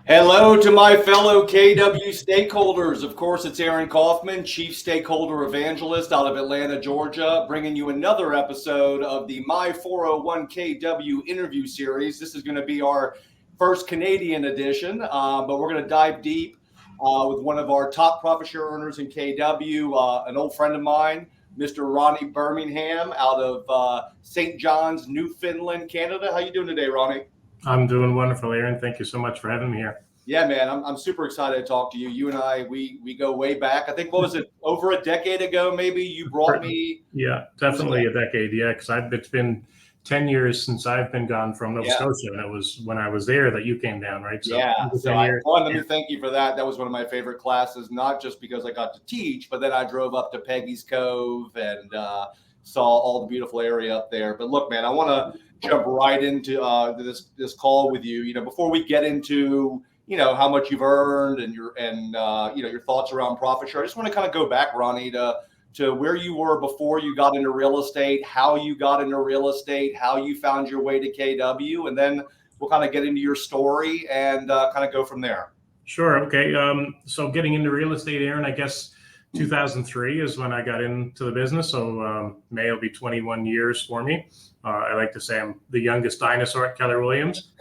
Hello to my fellow KW stakeholders. Of course, it's Aaron Kaufman, Chief Stakeholder Evangelist out of Atlanta, Georgia, bringing you another episode of the My 401 KW interview series. This is going to be our first Canadian edition, but we're going to dive deep with one of our top profit share earners in KW, an old friend of mine, Mr. Ronnie Birmingham out of St. John's, Newfoundland, Canada. How you doing today, Ronnie? I'm doing wonderful, Aaron. Thank you so much for having me here. Yeah, man, I'm super excited to talk to you. You and I, we go way back. I think, what was it, over a decade ago, maybe you brought me? Yeah, definitely a decade. Yeah, because it's been 10 years since I've been gone from Nova Scotia, and it was when I was there that you came down, right? So let me thank you for that. That was one of my favorite classes, not just because I got to teach, but then I drove up to Peggy's Cove and saw all the beautiful area up there. But look, man, I want to jump right into this call with you. You know, before we get into how much you've earned and your thoughts around profit share, I just want to kind of go back, Ronnie, to where you were before you got into real estate, how you got into real estate, how you found your way to KW, and then we'll kind of get into your story and kind of go from there. Sure. Okay. So getting into real estate, Aaron, I guess 2003 is when I got into the business. So May will be 21 years for me. I like to say I'm the youngest dinosaur at Keller Williams.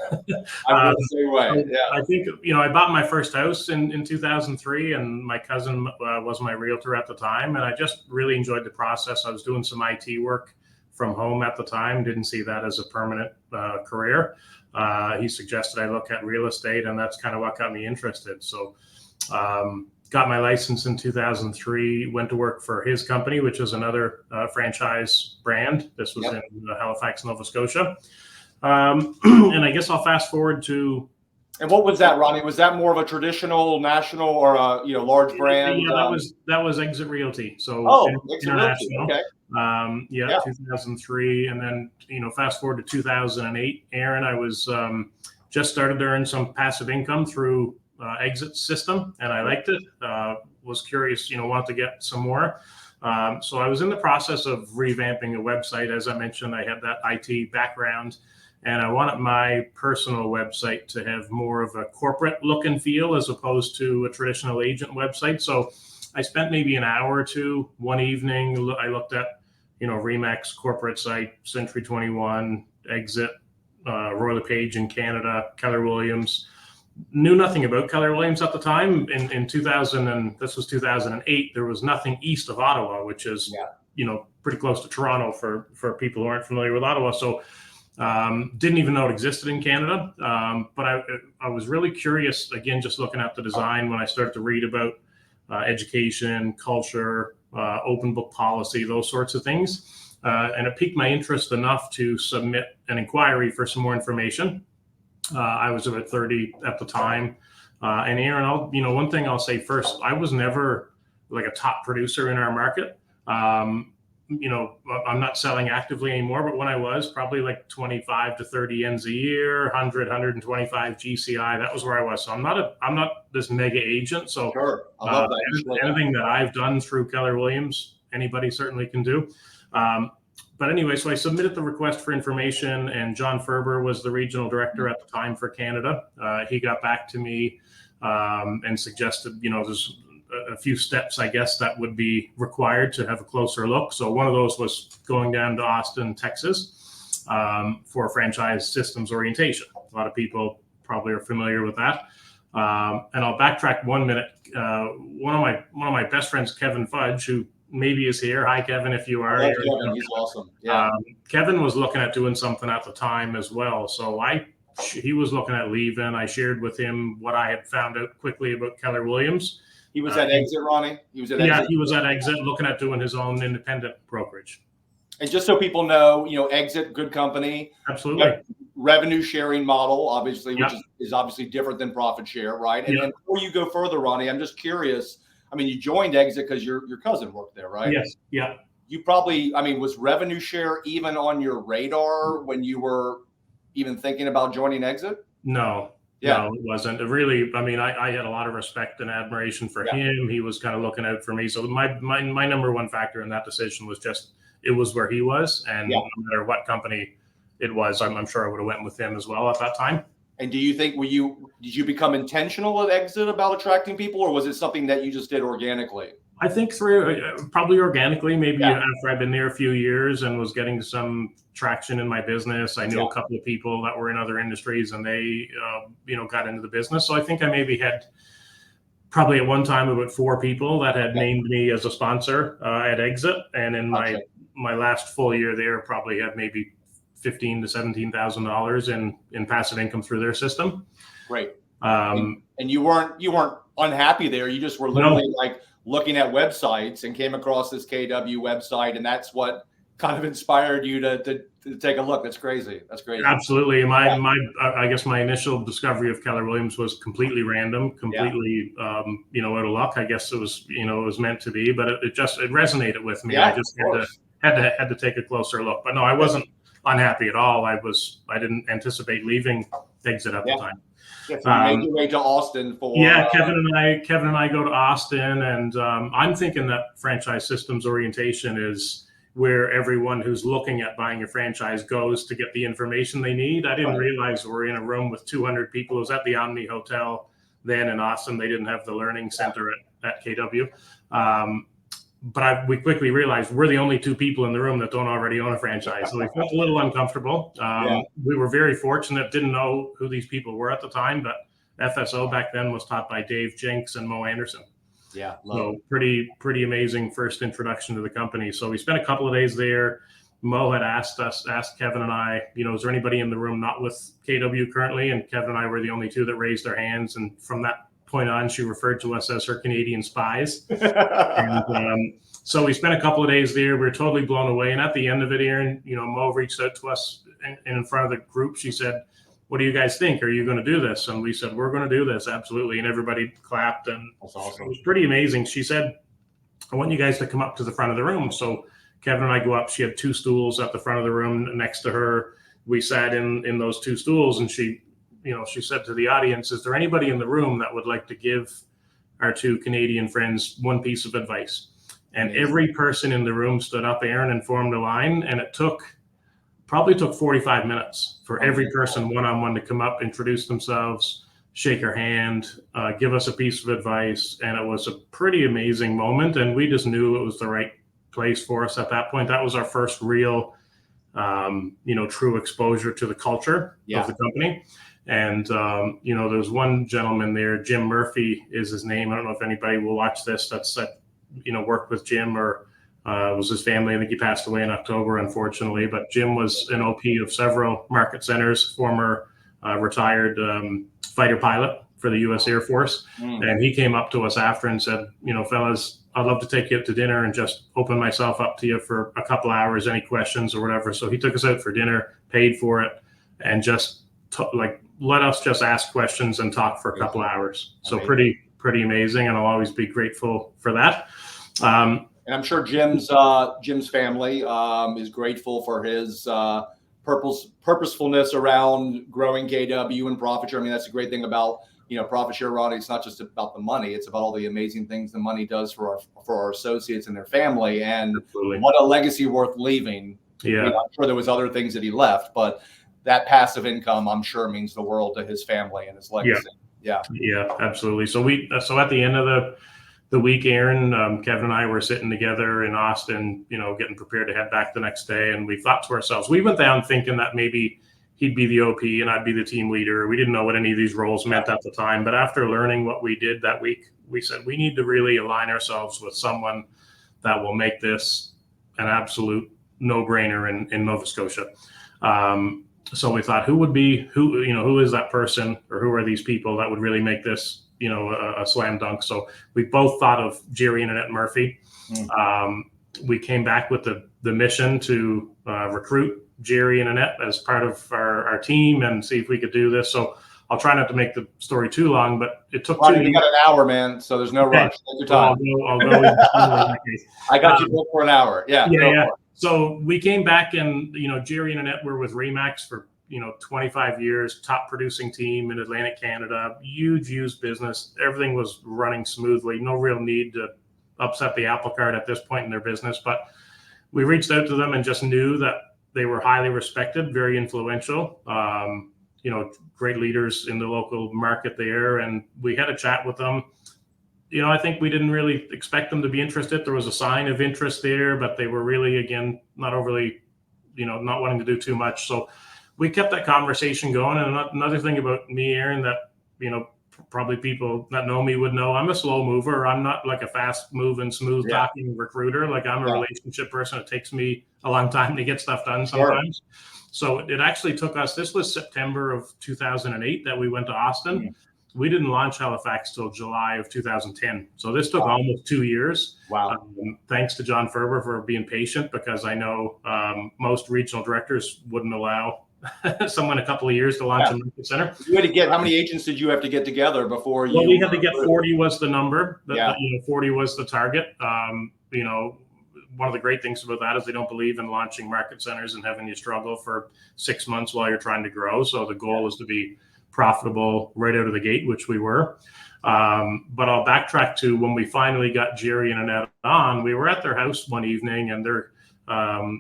I'm the same way. Yeah. I think, I bought my first house in 2003, and my cousin was my realtor at the time. And I just really enjoyed the process. I was doing some IT work from home at the time. Didn't see that as a permanent career. He suggested I look at real estate, and that's kind of what got me interested. So got my license in 2003, went to work for his company, which is another franchise brand. This was in Halifax, Nova Scotia. And I guess I'll fast forward to. And what was that, Ronnie? Was that more of a traditional national or a large brand? Yeah, that was Exit Realty. So international. Okay. 2003, and then fast forward to 2008. Aaron, I was just started to earn some passive income through Exit system, and I liked it. Was curious, wanted to get some more. So I was in the process of revamping a website. As I mentioned, I had that IT background, and I wanted my personal website to have more of a corporate look and feel as opposed to a traditional agent website. So I spent maybe an hour or two one evening. I looked at, Remax corporate site, Century 21, Exit, Royal LePage in Canada, Keller Williams. Knew nothing about Keller Williams at the time. In 2000, and this was 2008, there was nothing east of Ottawa, which is, pretty close to Toronto for people who aren't familiar with Ottawa. So didn't even know it existed in Canada. But I was really curious, again, just looking at the design when I started to read about education, culture, open book policy, those sorts of things. And it piqued my interest enough to submit an inquiry for some more information. I was about 30 at the time. And Aaron, one thing I'll say first, I was never like a top producer in our market. I'm not selling actively anymore, but when I was, probably like 25 to 30 ends a year, 100, 125 GCI, that was where I was. So I'm not this mega agent. So sure. I love that. Anything that I've done through Keller Williams, anybody certainly can do. But anyway, so I submitted the request for information, and John Ferber was the regional director at the time for Canada. He got back to me and suggested, there's a few steps, I guess, that would be required to have a closer look. So one of those was going down to Austin, Texas, for franchise systems orientation. A lot of people probably are familiar with that. And I'll backtrack 1 minute. One of my best friends, Kevin Fudge, who maybe is here. Hi, Kevin, if you are. Kevin, he's awesome. Yeah. Kevin was looking at doing something at the time as well. So he was looking at leaving. I shared with him what I had found out quickly about Keller Williams. He was at Exit, Ronnie? He was at Exit, looking at doing his own independent brokerage. And just so people know, Exit, good company. Absolutely. Revenue sharing model, obviously, which is obviously different than profit share, right? And then before you go further, Ronnie, I'm just curious. I mean, you joined Exit because your cousin worked there, right? Yes. Yeah. You probably, was revenue share even on your radar when you were even thinking about joining Exit? No. Yeah. No, it wasn't. It really, I had a lot of respect and admiration for him. He was kind of looking out for me. So my number one factor in that decision was just, it was where he was. And no matter what company it was, I'm sure I would have went with him as well at that time. And do you think did you become intentional at Exit about attracting people, or was it something that you just did organically? I think through probably organically, maybe Yeah. after I've been there a few years and was getting some traction in my business. I knew a couple of people that were in other industries, and they, got into the business. So I think I maybe had probably at one time about 4 people that had named me as a sponsor at Exit, and in my last full year there, probably had maybe $15,000 to $17,000 in passive income through their system. Great. And you weren't unhappy there. You just were literally like looking at websites and came across this KW website, and that's what kind of inspired you to take a look. That's crazy. That's crazy. Absolutely. I guess my initial discovery of Keller Williams was completely random, completely, out of luck. I guess it was, it was meant to be, but it resonated with me. I just had to take a closer look. But no, I wasn't unhappy at all. I didn't anticipate leaving Exit at the time. Yeah, so you made your way to Austin for Kevin and I go to Austin, and I'm thinking that franchise systems orientation is where everyone who's looking at buying a franchise goes to get the information they need. I didn't realize we're in a room with 200 people. It was at the Omni Hotel then in Austin. They didn't have the learning center at KW. But we quickly realized we're the only 2 people in the room that don't already own a franchise. So we felt a little uncomfortable. We were very fortunate, didn't know who these people were at the time, but FSO back then was taught by Dave Jenks and Mo Anderson. Yeah. So pretty amazing first introduction to the company. So we spent a couple of days there. Mo had asked Kevin and I, is there anybody in the room not with KW currently? And Kevin and I were the only 2 that raised their hands. And from that point on, she referred to us as her Canadian spies. And so we spent a couple of days there. We were totally blown away. And at the end of it, Aaron, Mo reached out to us and in front of the group. She said, "What do you guys think? Are you going to do this?" And we said, "We're going to do this. Absolutely." And everybody clapped. And that's awesome. It was pretty amazing. She said, "I want you guys to come up to the front of the room." So Kevin and I go up. She had 2 stools at the front of the room next to her. We sat in those 2 stools, and she said to the audience, "Is there anybody in the room that would like to give our 2 Canadian friends one piece of advice?" And every person in the room stood up, Aaron, and formed a line. And it probably took 45 minutes for every person one-on-one to come up, introduce themselves, shake our hand, give us a piece of advice. And it was a pretty amazing moment. And we just knew it was the right place for us at that point. That was our first real, true exposure to the culture of the company. And, there's one gentleman there, Jim Murphy is his name. I don't know if anybody will watch this that's worked with Jim or was his family. I think he passed away in October, unfortunately. But Jim was an OP of several market centers, former retired fighter pilot for the U.S. Air Force. And he came up to us after and said, "Fellas, I'd love to take you out to dinner and just open myself up to you for a couple hours, any questions or whatever." So he took us out for dinner, paid for it, and just let us just ask questions and talk for a couple hours. So pretty amazing, and I'll always be grateful for that. And I'm sure Jim's family is grateful for his purposefulness around growing KW and profit share. I mean, that's a great thing about profit share, Ronnie. It's not just about the money; it's about all the amazing things the money does for our associates and their family, and what a legacy worth leaving. Yeah, I'm sure there was other things that he left, but that passive income, I'm sure, means the world to his family and his legacy. Yeah, absolutely. So at the end of the week, Aaron, Kevin and I were sitting together in Austin, getting prepared to head back the next day. And we thought to ourselves, we went down thinking that maybe he'd be the OP and I'd be the team leader. We didn't know what any of these roles meant at the time. But after learning what we did that week, we said we need to really align ourselves with someone that will make this an absolute no-brainer in Nova Scotia. So we thought, who is that person, or who are these people that would really make this a slam dunk? So we both thought of Jerry and Annette Murphy. We came back with the mission to recruit Jerry and Annette as part of our team and see if we could do this. So I'll try not to make the story too long, but it took 2 years. You got an hour, man, so there's no rush. Take your time. I'll go I got you booked for an hour. Yeah. So we came back, and Jerry and Annette were with Remax for 25 years, top producing team in Atlantic Canada, huge used business. Everything was running smoothly. No real need to upset the apple cart at this point in their business. But we reached out to them and just knew that they were highly respected, very influential. great leaders in the local market there. And we had a chat with them. I think we didn't really expect them to be interested. There was a sign of interest there, but they were really, again, not overly, not wanting to do too much. So we kept that conversation going. And another thing about me, Aaron, that, probably people that know me would know, I'm a slow mover. I'm not like a fast moving, smooth talking recruiter. Like I'm a relationship person. It takes me a long time to get stuff done sometimes. Sure. So it actually took us, this was September of 2008 that we went to Austin. Mm-hmm. We didn't launch Halifax till July of 2010. So this took almost 2 years. Wow. Thanks to John Ferber for being patient, because I know most regional directors wouldn't allow someone a couple of years to launch a market center. You had to get, how many agents did you have to get together before you? Well, we had to get 40 was the number. 40 was the target. One of the great things about that is they don't believe in launching market centers and having you struggle for 6 months while you're trying to grow. So the goal is to be profitable right out of the gate, which we were. But I'll backtrack to when we finally got Jerry and Annette on. We were at their house one evening, and their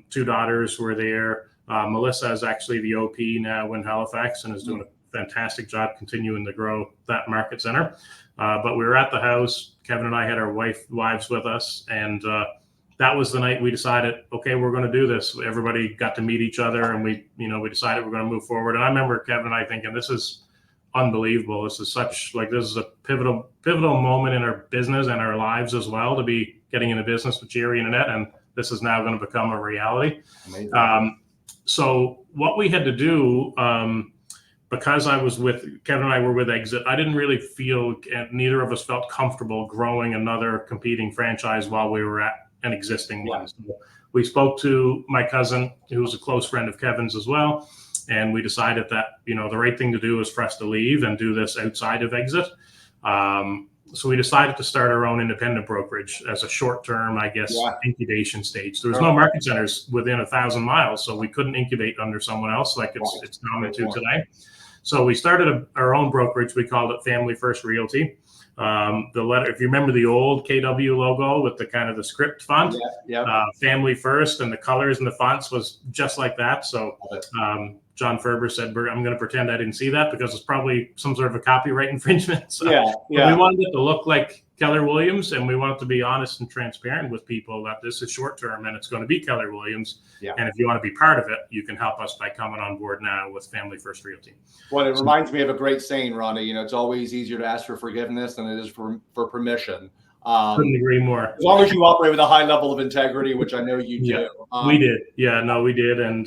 2 daughters were there. Melissa is actually the OP now in Halifax and is doing a fantastic job continuing to grow that market center. But we were at the house. Kevin and I had our wives with us, and that was the night we decided, okay, we're going to do this. Everybody got to meet each other, and we decided we're going to move forward. And I remember Kevin and I thinking, this is unbelievable. This is this is a pivotal moment in our business and our lives as well, to be getting into business with Jerry and Annette, and this is now going to become a reality. Amazing. So what we had to do, because I was with Kevin and I were with Exit, I didn't really feel, and neither of us felt comfortable growing another competing franchise while we were at an existing one. So we spoke to my cousin, who was a close friend of Kevin's as well, and we decided that the right thing to do is for us to leave and do this outside of Exit. So we decided to start our own independent brokerage as a short-term, incubation stage. There was no market centers within 1,000 miles, so we couldn't incubate under someone else like it's common to today. So we started our own brokerage. We called it Family First Realty. The letter, if you remember the old KW logo with the kind of the script font, Family First, and the colors and the fonts was just like that. So John Ferber said, I'm going to pretend I didn't see that because it's probably some sort of a copyright infringement. So we wanted it to look like Keller Williams, and we wanted to be honest and transparent with people that this is short term and it's going to be Keller Williams. And if you want to be part of it, you can help us by coming on board now with Family First Realty. Well, it reminds me of a great saying, Ronnie. It's always easier to ask for forgiveness than it is for permission. Couldn't agree more. As long as you operate with a high level of integrity, which I know you do. We did. We did. And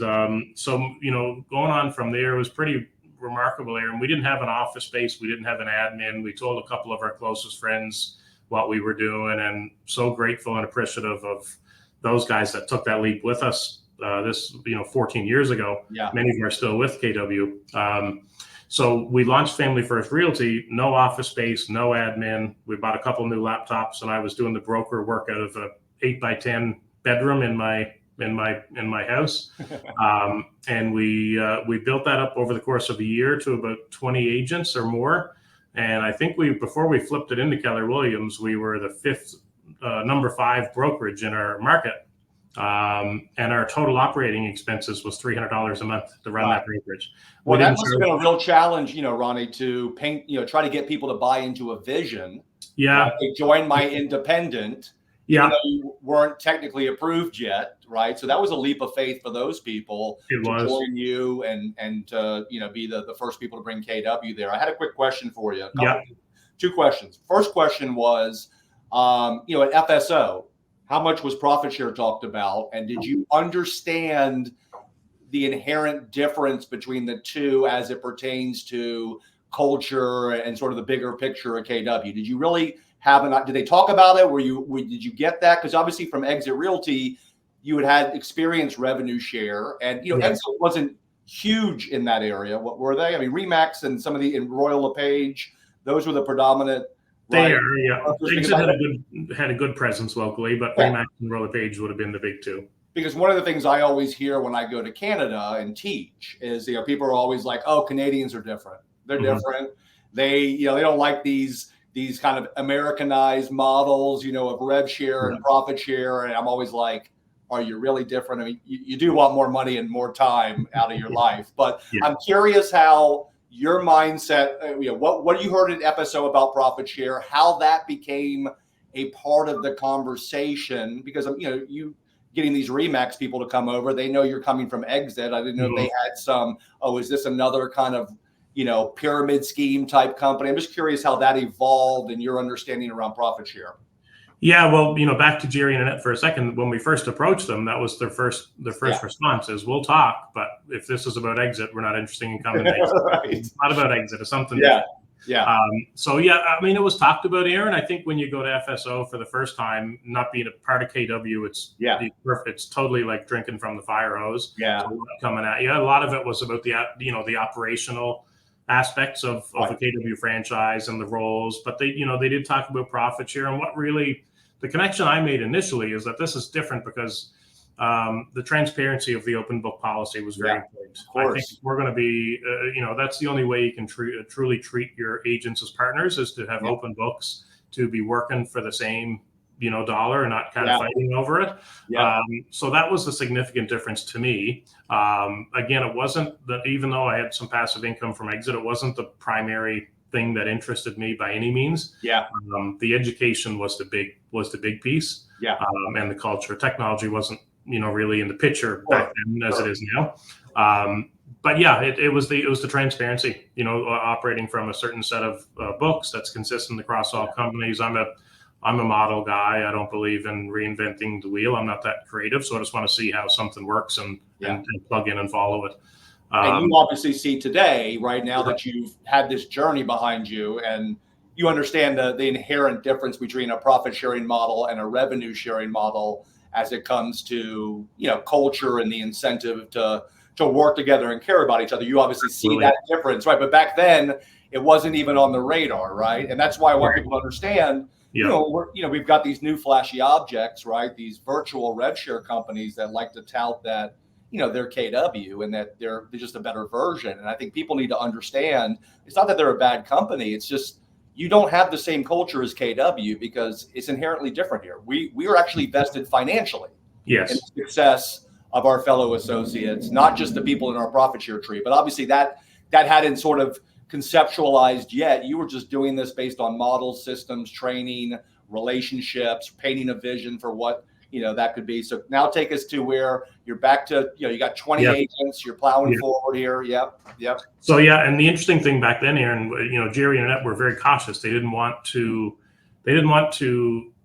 so, going on from there was pretty remarkable there. And we didn't have an office space. We didn't have an admin. We told a couple of our closest friends what we were doing, and so grateful and appreciative of those guys that took that leap with us. 14 years ago. Many of them are still with KW. So we launched Family First Realty, no office space, no admin. We bought a couple new laptops, and I was doing the broker work out of a 8x10 bedroom in my house. And we built that up over the course of a year to about 20 agents or more. And I think before we flipped it into Keller Williams, we were the number 5 brokerage in our market. And our total operating expenses was $300 a month to run that brokerage. Well, that must have been a real challenge, Ronnie, to paint, try to get people to buy into a vision. They join my independent. You weren't technically approved yet, right? So that was a leap of faith for those people to join you and to, be the first people to bring KW there. I had a quick question for you. 2 questions. First question was, at FSO, how much was profit share talked about? And did you understand the inherent difference between the two as it pertains to culture and sort of the bigger picture of KW? Did you really did they talk about it? Did you get that? Because obviously from Exit Realty, you had experienced revenue share, and Exit wasn't huge in that area. What were they? I mean, Remax and some of in Royal LePage, those were the predominant. They are. Exit had a good presence locally, but Remax and Royal LePage would have been the big 2. Because one of the things I always hear when I go to Canada and teach is, people are always like, "Oh, Canadians are different. They're different. They, they don't like these kind of Americanized models, of rev share and profit share." And I'm always like, are you really different? I mean, you do want more money and more time out of your life, but Yeah. I'm curious how your mindset, what you heard in FSO about profit share, how that became a part of the conversation, because you getting these Remax people to come over, they know you're coming from Exit. I didn't know if they had some, is this another kind of, pyramid scheme type company? I'm just curious how that evolved and your understanding around profit share. Yeah, well, back to Jerry and Annette for a second. When we first approached them, that was their first response is, "We'll talk, but if this is about Exit, we're not interested in coming to Exit." Right. It's not about Exit. It's something different. Yeah. So I mean, it was talked about, Aaron. I think when you go to FSO for the first time, not being a part of KW, it's totally like drinking from the fire hose. Yeah. So coming at you. A lot of it was about the operational aspects of a KW franchise and the roles, but they did talk about profit share. And what really the connection I made initially is that this is different because the transparency of the open book policy was very important. I think we're going to be, that's the only way you can truly treat your agents as partners, is to have open books, to be working for the same, dollar and not kind of fighting over it. So that was the significant difference to me. Again, it wasn't that, even though I had some passive income from Exit, it wasn't the primary thing that interested me by any means. The education was the big piece. And the culture. Technology wasn't really in the picture back then as it is now. But it was the transparency, operating from a certain set of books that's consistent across all companies. I'm a model guy. I don't believe in reinventing the wheel. I'm not that creative, so I just want to see how something works and plug in and follow it. And you obviously see today, right now, that you've had this journey behind you, and you understand the inherent difference between a profit sharing model and a revenue sharing model as it comes to culture and the incentive to work together and care about each other. You obviously see that difference, right? But back then, it wasn't even on the radar, right? And that's why I want people to understand. We've got these new flashy objects, right? These virtual rev share companies that like to tout that they're KW and that they're just a better version. And I think people need to understand it's not that they're a bad company. It's just you don't have the same culture as KW because it's inherently different here. We are actually vested financially in the success of our fellow associates, not just the people in our profit share tree. But obviously that hadn't sort of conceptualized yet. You were just doing this based on models, systems, training, relationships, painting a vision for what that could be. So now take us to where you're back to, you got 20 agents, you're plowing forward here. Yep. So, and the interesting thing back then, Aaron, Jerry and Annette were very cautious. They didn't want to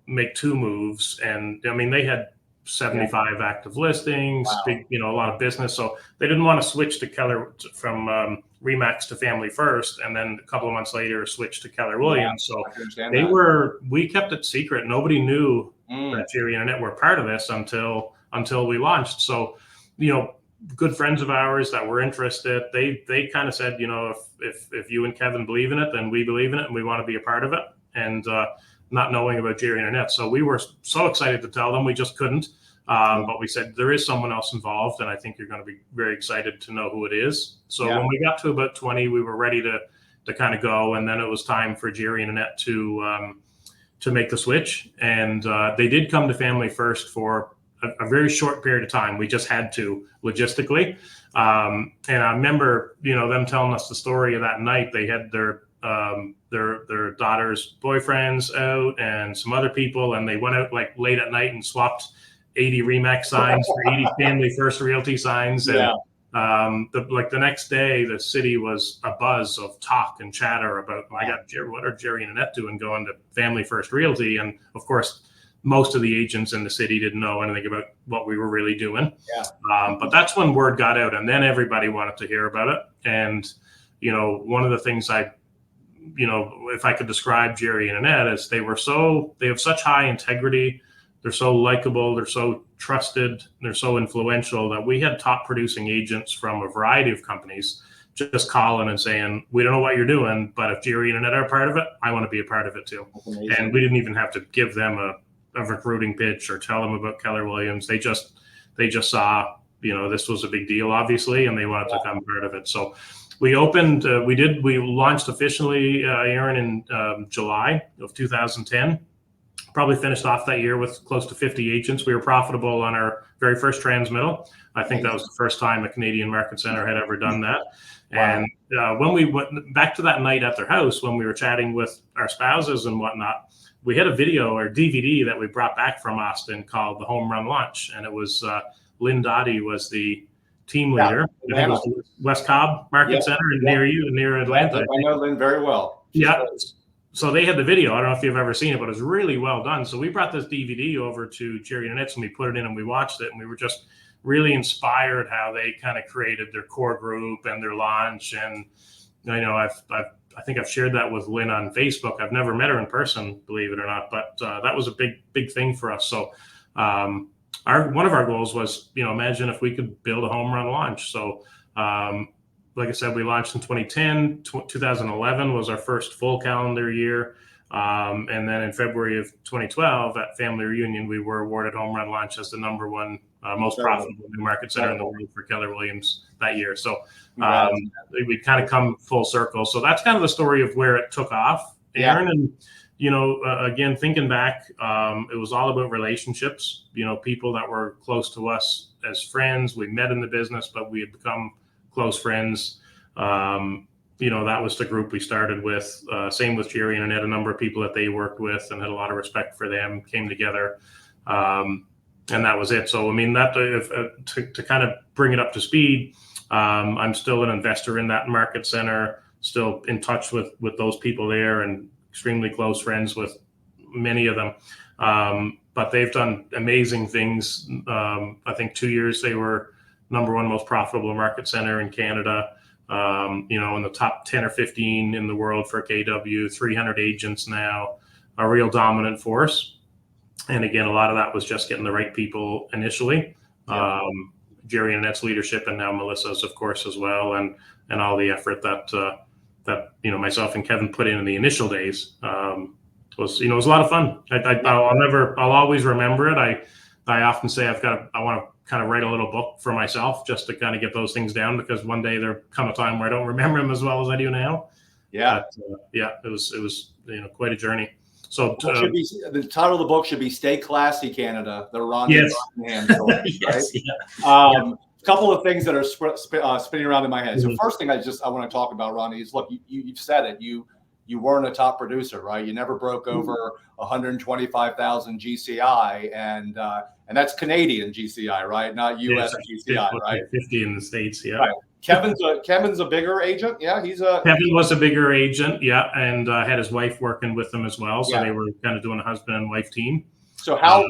make two moves. And I mean, they had 75 active listings, big, a lot of business. So they didn't want to switch to Keller from Remax to Family First, and then a couple of months later switch to Keller Williams. So we kept it secret. Nobody knew that Jerry and Annette were part of this until we launched. So, good friends of ours that were interested, they kind of said, if you and Kevin believe in it, then we believe in it and we want to be a part of it. And not knowing about Jerry and Annette. So we were so excited to tell them, we just couldn't. But we said, there is someone else involved, and I think you're going to be very excited to know who it is. So when we got to about 20, we were ready to kind of go. And then it was time for Jerry and Annette to make the switch. And they did come to Family First for a very short period of time. We just had to logistically. And I remember, them telling us the story of that night. They had their daughter's boyfriends out and some other people, and they went out like late at night and swapped 80 Remax signs for 80 Family First Realty signs. And the next day, the city was a buzz of talk and chatter about, my God, what are Jerry and Annette doing going to Family First Realty? And of course, most of the agents in the city didn't know anything about what we were really doing. But that's when word got out, and then everybody wanted to hear about it. And, one of the things if I could describe Jerry and Annette, is they have such high integrity. They're so likable. They're so trusted. They're so influential that we had top producing agents from a variety of companies just calling and saying, we don't know what you're doing, but if Jerry and Annette are part of it, I want to be a part of it too. And we didn't even have to give them a recruiting pitch or tell them about Keller Williams. They just saw, this was a big deal, obviously, and they wanted to come part of it. So we opened, we launched officially, Aaron, in July of 2010. Probably finished off that year with close to 50 agents. We were profitable on our very first transmittal. I think that was the first time a Canadian market center had ever done that. Wow. And when we went back to that night at their house, when we were chatting with our spouses and whatnot, we had a video or DVD that we brought back from Austin called the Home Run Lunch. And it was Lynn Dottie was the team leader. I think it was the West Cobb Market Center near you, near Atlanta. I know Lynn very well. So they had the video. I don't know if you've ever seen it, but it was really well done. So we brought this DVD over to Jerry and Annette's and we put it in and we watched it, and we were just really inspired how they kind of created their core group and their launch. And I think I've shared that with Lynn on Facebook. I've never met her in person, believe it or not, but that was a big thing for us. So one of our goals was, imagine if we could build a home run launch. So like I said, we launched in 2010. 2011 was our first full calendar year. And then in February of 2012 at Family Reunion, we were awarded Home Run Launch as the #1 most profitable new market center in the world for Keller Williams that year. So we kind of come full circle. So that's kind of the story of where it took off, Aaron. And, again, thinking back, it was all about relationships, people that were close to us as friends. We met in the business, but we had become close friends. That was the group we started with. Same with Jerry and Annette, a number of people that they worked with and had a lot of respect for them came together. And that was it. So, I mean, that to kind of bring it up to speed, I'm still an investor in that market center, still in touch with those people there and extremely close friends with many of them. But they've done amazing things. I think 2 years they were #1 most profitable market center in Canada. In the top 10 or 15 in the world for KW, 300 agents now, a real dominant force. And again, a lot of that was just getting the right people initially. Jerry and Annette's leadership, and now Melissa's, of course, as well, and all the effort that myself and Kevin put in the initial days was it was a lot of fun. I'll always remember it. I often say I want to kind of write a little book for myself just to kind of get those things down, because one day there come a time where I don't remember them as well as I do now. But, it was quite a journey. So the title of the book should be "Stay Classy, Canada: The Ronnie Birmingham Story." Yes. Right? A couple of things that are spinning around in my head. So first thing I want to talk about, Ronnie, is look, you've said it. You weren't a top producer, right? You never broke over 125,000 GCI, and that's Canadian GCI, right? Not US GCI, right? 50 in the States, yeah. Right. Kevin's a bigger agent, yeah. Kevin was a bigger agent, yeah, and had his wife working with him as well. So they were kind of doing a husband and wife team. So how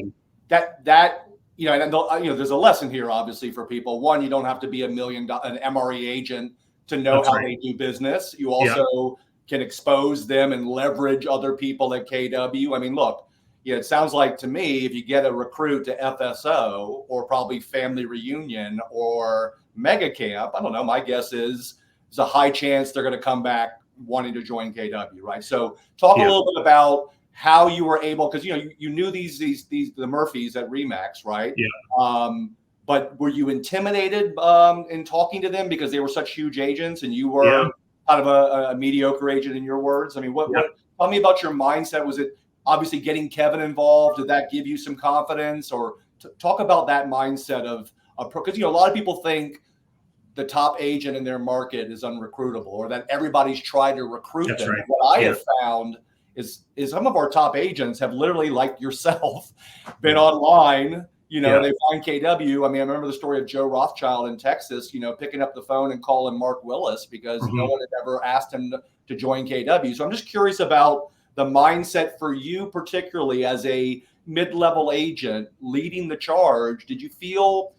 that there's a lesson here, obviously, for people. One, you don't have to be an MRE agent to know how they do business. You also can expose them and leverage other people at KW. I mean, look, it sounds like to me, if you get a recruit to FSO or probably Family Reunion or Mega Camp, I don't know, my guess is there's a high chance they're going to come back wanting to join KW, right? So talk a little bit about how you were able, because you knew the Murphys at Remax, right? But were you intimidated in talking to them because they were such huge agents and you were kind of a mediocre agent, in your words? I mean, what tell me about your mindset. Was it obviously getting Kevin involved? Did that give you some confidence? Or talk about that mindset of because a lot of people think the top agent in their market is unrecruitable, or that everybody's tried to recruit them. Right. What I have found is some of our top agents have literally, like yourself, been online. They find KW. I mean, I remember the story of Joe Rothschild in Texas, picking up the phone and calling Mark Willis because no one had ever asked him to join KW. So I'm just curious about the mindset for you, particularly as a mid-level agent leading the charge. Did you feel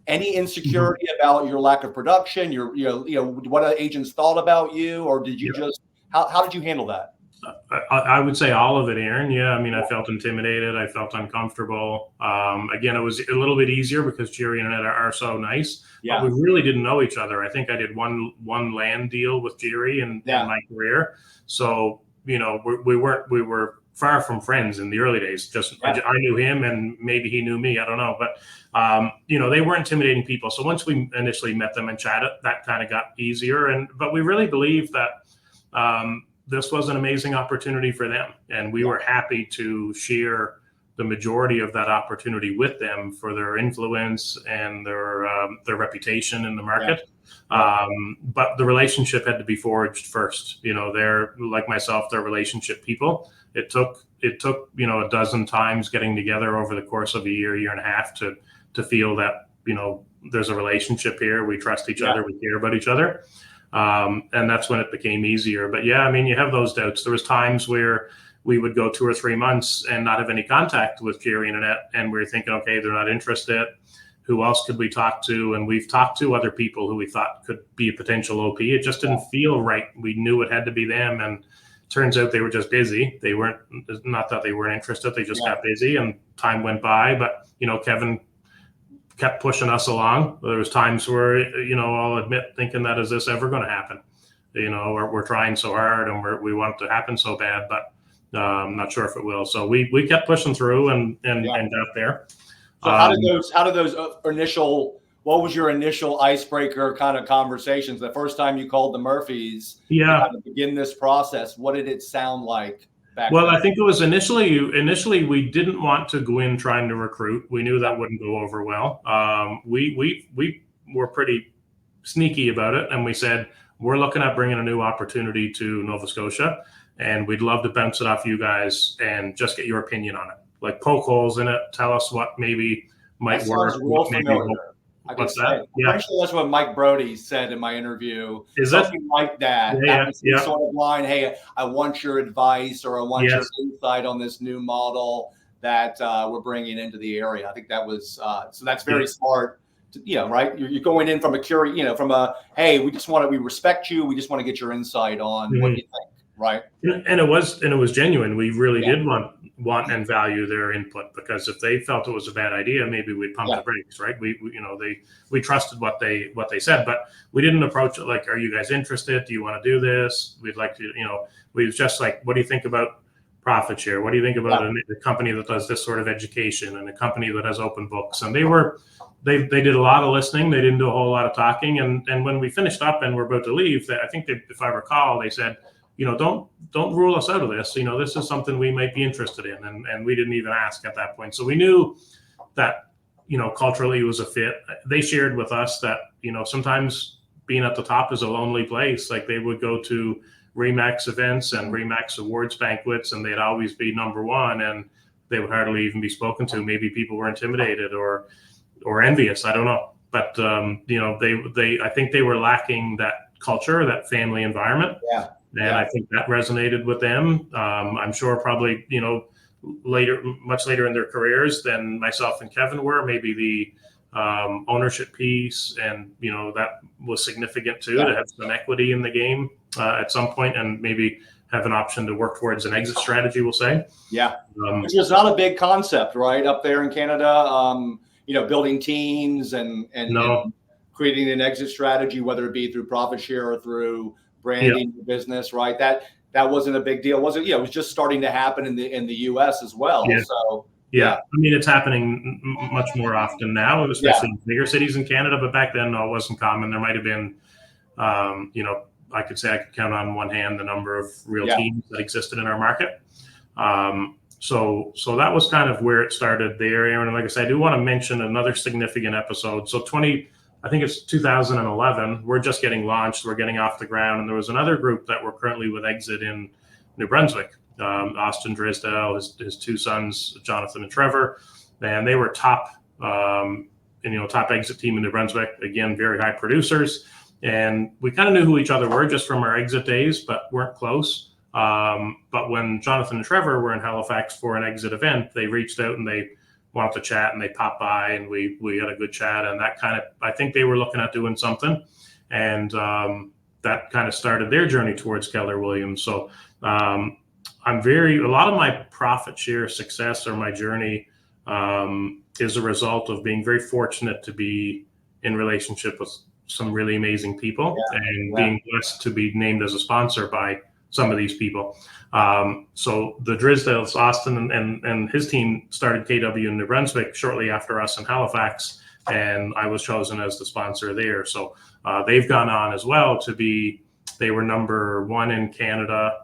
any insecurity about your lack of production, what agents thought about you, or did you just, how did you handle that? I would say all of it, Aaron. Yeah, I mean, I felt intimidated. I felt uncomfortable. Again, it was a little bit easier because Jerry and Annette are so nice. But we really didn't know each other. I think I did one land deal with Jerry in my career. So, we were far from friends in the early days. I knew him and maybe he knew me. I don't know. But, they were intimidating people. So once we initially met them and chatted, that kind of got easier. But we really believed that this was an amazing opportunity for them. And we were happy to share the majority of that opportunity with them for their influence and their reputation in the market. Yeah. But the relationship had to be forged first. They're like myself, they're relationship people. It took a dozen times getting together over the course of a year and a half to feel that there's a relationship here. We trust each other. We care about each other. And that's when it became easier. But yeah, I mean, you have those doubts. There was times where we would go 2 or 3 months and not have any contact with Jerry and Annette, and we were thinking, okay, they're not interested. Who else could we talk to? And we've talked to other people who we thought could be a potential OP. It just didn't feel right. We knew it had to be them, and turns out they were just busy. They weren't, not that they weren't interested, they just got busy, and time went by. But Kevin kept pushing us along. There was times where I'll admit, thinking that, is this ever going to happen? We're trying so hard and we want it to happen so bad, but I'm not sure if it will. So we kept pushing through and got there. So how did those initial, what was your initial icebreaker kind of conversations? The first time you called the Murphys to kind of begin this process, what did it sound like back then? I think it was initially we didn't want to go in trying to recruit. We knew that wouldn't go over well. We were pretty sneaky about it, and we said, we're looking at bringing a new opportunity to Nova Scotia, and we'd love to bounce it off you guys and just get your opinion on it. Like, poke holes in it, tell us what maybe might work. I could say. Yeah. Actually, that's what Mike Brody said in my interview. Is something like that? That was the sort of line, hey, I want your advice, or I want your insight on this new model that we're bringing into the area. I think that was so. That's very smart. Right? You're going in from a hey, we respect you. We just want to get your insight on what you think. Right. And it was genuine. We really did want and value their input, because if they felt it was a bad idea, maybe we'd pump the brakes. Right. We trusted what they said, but we didn't approach it like, are you guys interested? Do you want to do this? We'd like to, we was just like, what do you think about profit share? What do you think about a company that does this sort of education and a company that has open books? And they did a lot of listening. They didn't do a whole lot of talking. And when we finished up and we're about to leave, I think if I recall, they said, don't rule us out of this. This is something we might be interested in. And we didn't even ask at that point. So we knew that, culturally it was a fit. They shared with us that, sometimes being at the top is a lonely place. Like, they would go to RE/MAX events and RE/MAX awards banquets, and they'd always be number one, and they would hardly even be spoken to. Maybe people were intimidated or envious. I don't know. But, I think they were lacking that culture, that family environment. Yeah. And I think that resonated with them. I'm sure probably, much later in their careers than myself and Kevin were. Maybe the ownership piece and, that was significant too, to have some equity in the game at some point, and maybe have an option to work towards an exit strategy, we'll say. Yeah. Which is not a big concept, right? Up there in Canada, building teams and creating an exit strategy, whether it be through profit share or through branding your business, right? That wasn't a big deal, was it? It was just starting to happen in the U.S. as well. Yeah. So I mean, it's happening much more often now, especially in bigger cities in Canada. But back then, no, it wasn't common. There might have been, I could count on one hand the number of real teams that existed in our market. So that was kind of where it started there, Aaron. And like I said, I do want to mention another significant episode. So I think it's 2011. We're just getting launched. We're getting off the ground. And there was another group that were currently with exit in New Brunswick. Austin Drisdale, his 2 sons, Jonathan and Trevor. And they were top exit team in New Brunswick. Again, very high producers. And we kind of knew who each other were just from our exit days, but weren't close. But when Jonathan and Trevor were in Halifax for an exit event, they reached out and they wanted to chat, and they popped by, and we had a good chat, and that kind of, I think they were looking at doing something, and that kind of started their journey towards Keller Williams. So a lot of my profit share success, or my journey, is a result of being very fortunate to be in relationship with some really amazing people, and being blessed to be named as a sponsor by some of these people. So the Drisdales, Austin and his team started KW in New Brunswick shortly after us in Halifax, and I was chosen as the sponsor there. So they've gone on as well they were number 1 in Canada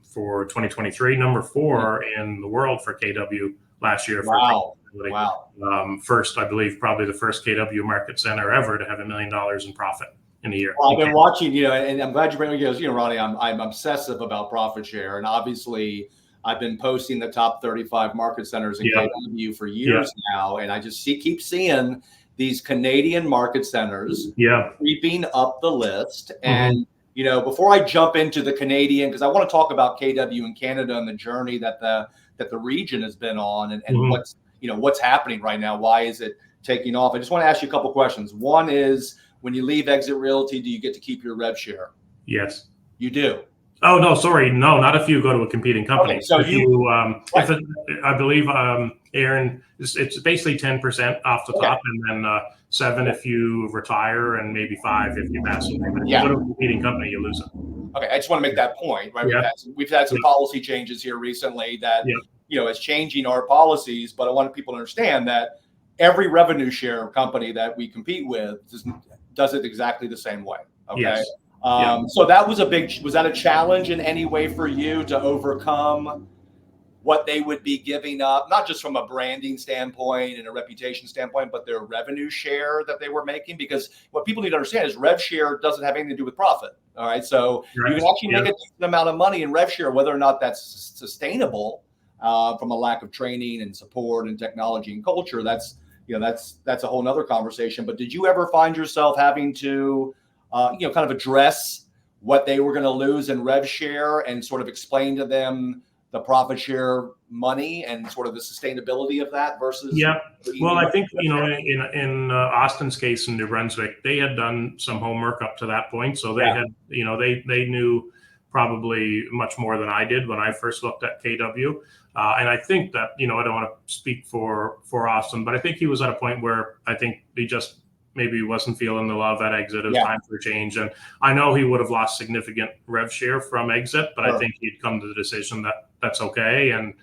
for 2023, number 4 in the world for KW last year for Wow. profitability. Wow. First, I believe, probably the first KW market center ever to have $1 million in profit in a year. Well, I've been watching, and I'm glad you bring it. Ronnie, I'm obsessive about profit share, and obviously, I've been posting the top 35 market centers in KW for years now, and I just keep seeing these Canadian market centers creeping up the list. And before I jump into the Canadian, because I want to talk about KW in Canada and the journey that the region has been on, and what's happening right now. Why is it taking off? I just want to ask you a couple questions. One is, when you leave Exit Realty, do you get to keep your rev share? Yes. You do? Oh, no, sorry. No, not if you go to a competing company. Okay, so I believe, Aaron, it's basically 10% off the top, and then 7 if you retire, and maybe 5 if you pass away. But if you go to a competing company, you lose it. Okay, I just want to make that point, right? We've had some policy changes here recently that, is changing our policies, but I want people to understand that every revenue share company that we compete with does it exactly the same way. Okay. Yes. So that was was that a challenge in any way for you to overcome what they would be giving up, not just from a branding standpoint and a reputation standpoint, but their revenue share that they were making? Because what people need to understand is rev share doesn't have anything to do with profit. All right. So you can actually make a decent amount of money in rev share, whether or not that's sustainable from a lack of training and support and technology and culture. That's a whole nother conversation. But did you ever find yourself having to, kind of address what they were going to lose in rev share and sort of explain to them the profit share money and sort of the sustainability of that versus? Yeah. Well, I think, in Austin's case in New Brunswick, they had done some homework up to that point. So they had, they knew probably much more than I did when I first looked at KW. And I think that, I don't want to speak for Austin, but I think he was at a point where I think he just maybe wasn't feeling the love at Exit. It was time for a change. And I know he would have lost significant rev share from Exit, but I think he'd come to the decision that that's okay. And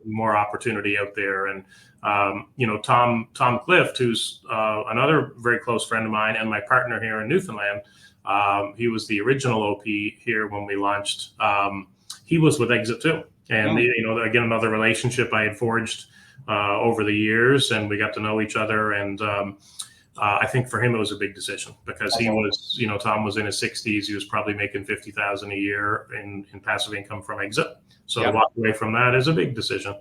more opportunity out there. And, Tom Clift, who's another very close friend of mine and my partner here in Newfoundland, he was the original OP here when we launched. He was with Exit too. And, again, another relationship I had forged over the years, and we got to know each other. And I think for him, it was a big decision because he was, Tom was in his 60s. He was probably making $50,000 a year in passive income from Exit. So to walk away from that is a big decision.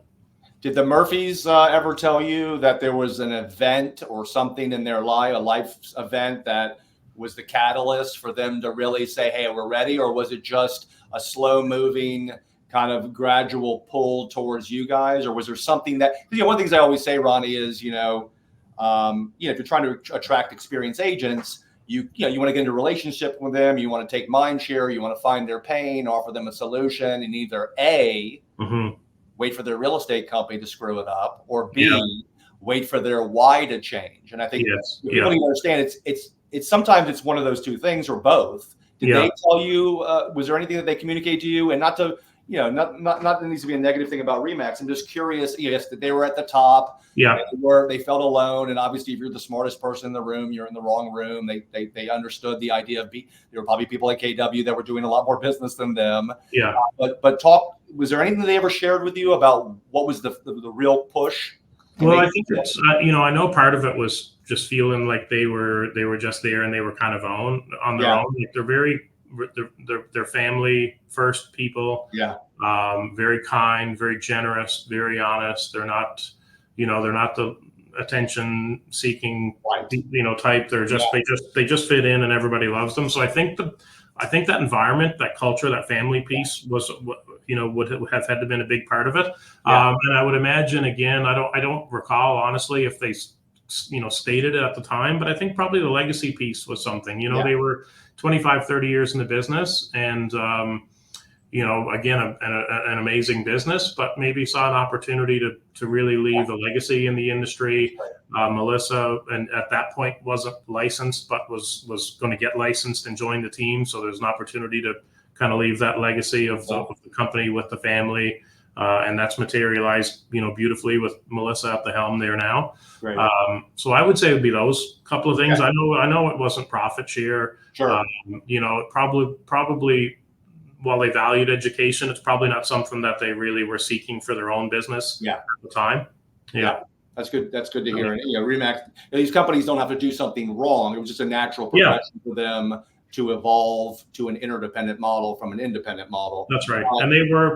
Did the Murphys ever tell you that there was an event or something in their life, a life event that was the catalyst for them to really say, hey, we're ready? Or was it just a slow moving kind of gradual pull towards you guys? Or was there something that, one of the things I always say, Ronnie, is, if you're trying to attract experienced agents, you want to get into a relationship with them, you want to take mind share, you want to find their pain, offer them a solution, and either A, wait for their real estate company to screw it up, or B, wait for their why to change. And I think people need to understand it's sometimes it's one of those two things or both. Did they tell you, was there anything that they communicate to you? And not to, not that it needs to be a negative thing about RE/MAX. I'm just curious, yes, that they were at the top. They felt alone. And obviously, if you're the smartest person in the room, you're in the wrong room. They understood the idea of there were probably people at KW that were doing a lot more business than them. But was there anything they ever shared with you about what was the real push? Well, I think it's, I know part of it was just feeling like they were just there and they were kind of on their own. Like they're family first people. Very kind, very generous, very honest. They're not the attention seeking, type. They're just, they just fit in and everybody loves them. So I think that environment, that culture, that family piece was, would have had to been a big part of it. And I would imagine, again, I don't recall honestly if they, stated it at the time, but I think probably the legacy piece was something, they were 25, 30 years in the business and, again, an amazing business, but maybe saw an opportunity to really leave a legacy in the industry. Melissa, and at that point wasn't licensed, but was going to get licensed and join the team. So there's an opportunity to kind of leave that legacy of the company with the family. And that's materialized, beautifully with Melissa at the helm there now. So I would say it would be those couple of things. I know it wasn't profit share. Probably while they valued education, it's probably not something that they really were seeking for their own business at the time. Yeah. That's good. That's good to hear. And Remax, these companies don't have to do something wrong. It was just a natural progression for them to evolve to an interdependent model from an independent model. That's right. And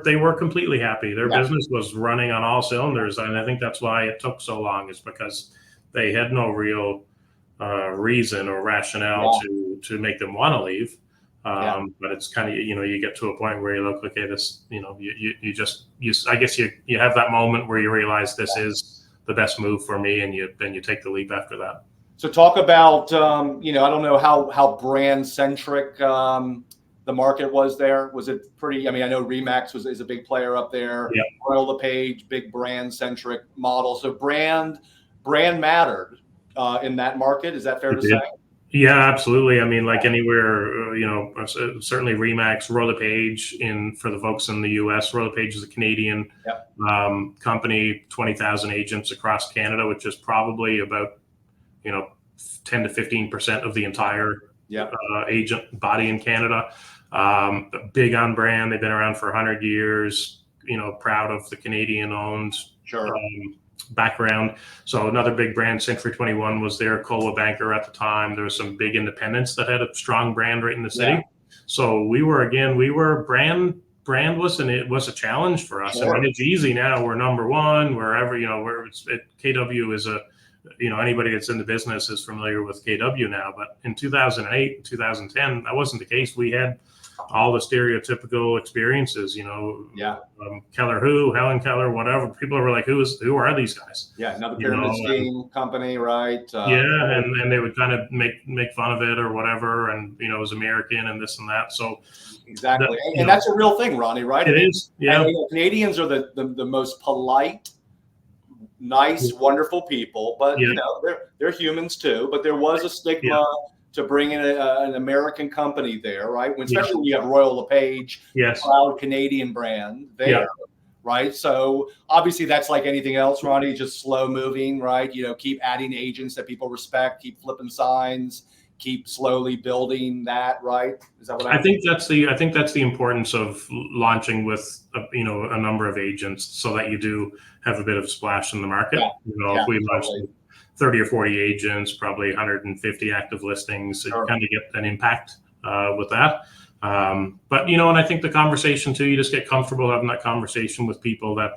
they were completely happy. Their business was running on all cylinders. And I think that's why it took so long, is because they had no real reason or rationale to make them want to leave. But it's kind of, you get to a point where you look, okay, this, I guess you have that moment where you realize this is the best move for me, and then you take the leap after that. So talk about, I don't know how brand centric the market was there. Was it pretty? I mean, I know Remax is a big player up there. Yeah. Royal LePage, big brand centric model. So brand mattered in that market. Is that fair to say? Yeah, absolutely. I mean, like anywhere, certainly Remax, Royal LePage for the folks in the US. Royal LePage is a Canadian company, 20,000 agents across Canada, which is probably about 10 to 15% of the entire agent body in Canada. Big on brand. They've been around for 100 years. Proud of the Canadian-owned background. So another big brand, Century 21 was there. Cola Banker at the time. There were some big independents that had a strong brand right in the city. So we were brand was a challenge for us. I mean, it's easy now. We're number one wherever, KW is anybody that's in the business is familiar with KW now, but in 2008, 2010, that wasn't the case. We had all the stereotypical experiences, Keller Helen Keller, whatever. People were like, who are these guys? Yeah, another pyramid scheme company, right? And they would kind of make fun of it or whatever, and it was American and this and that. So exactly, and that's a real thing, Ronnie, right? It is. Yeah, Canadians are the most polite, nice, wonderful people, but they're humans too. But there was a stigma to bring in an American company there, right? Especially when you have Royal LePage, proud Canadian brand there, right? So obviously that's like anything else, Ronnie, just slow moving, right? Keep adding agents that people respect, keep flipping signs, keep slowly building that, right? Is that what I think that's the importance of launching with a number of agents, so that you do have a bit of a splash in the market. If we launched 30 or 40 agents, probably 150 active listings, so you kind of get an impact with that. But and I think the conversation too, you just get comfortable having that conversation with people that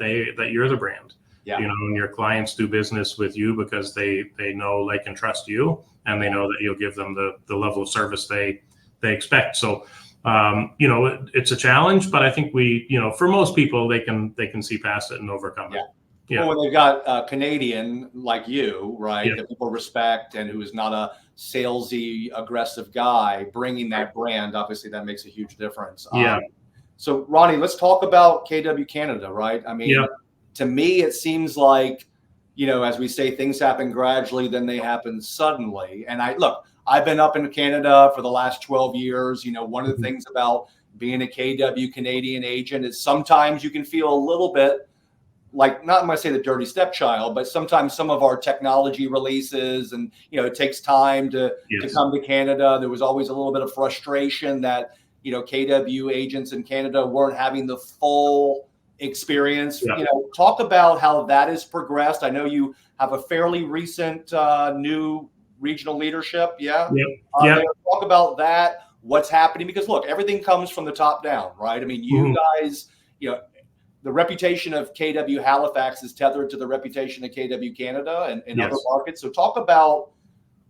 you're the brand. And your clients do business with you because they know, like, and trust you, and they know that you'll give them the level of service they expect. So it's a challenge, but I think for most people, they can see past it and overcome it. Well, when they've got a Canadian like you, right, that people respect and who is not a salesy, aggressive guy, bringing that brand, obviously that makes a huge difference. So, Ronnie, let's talk about KW Canada, right? I mean, to me, it seems like, as we say, things happen gradually, then they happen suddenly. And I've been up in Canada for the last 12 years. One of the things about being a KW Canadian agent is sometimes you can feel a little bit like, not going to say the dirty stepchild, but sometimes some of our technology releases and, it takes time to come to Canada. There was always a little bit of frustration that, KW agents in Canada weren't having the full experience. Talk about how that has progressed. I know you have a fairly recent new regional leadership. Talk about that, what's happening, because look, everything comes from the top down, right? I mean, you guys, the reputation of KW Halifax is tethered to the reputation of KW Canada and other markets. So talk about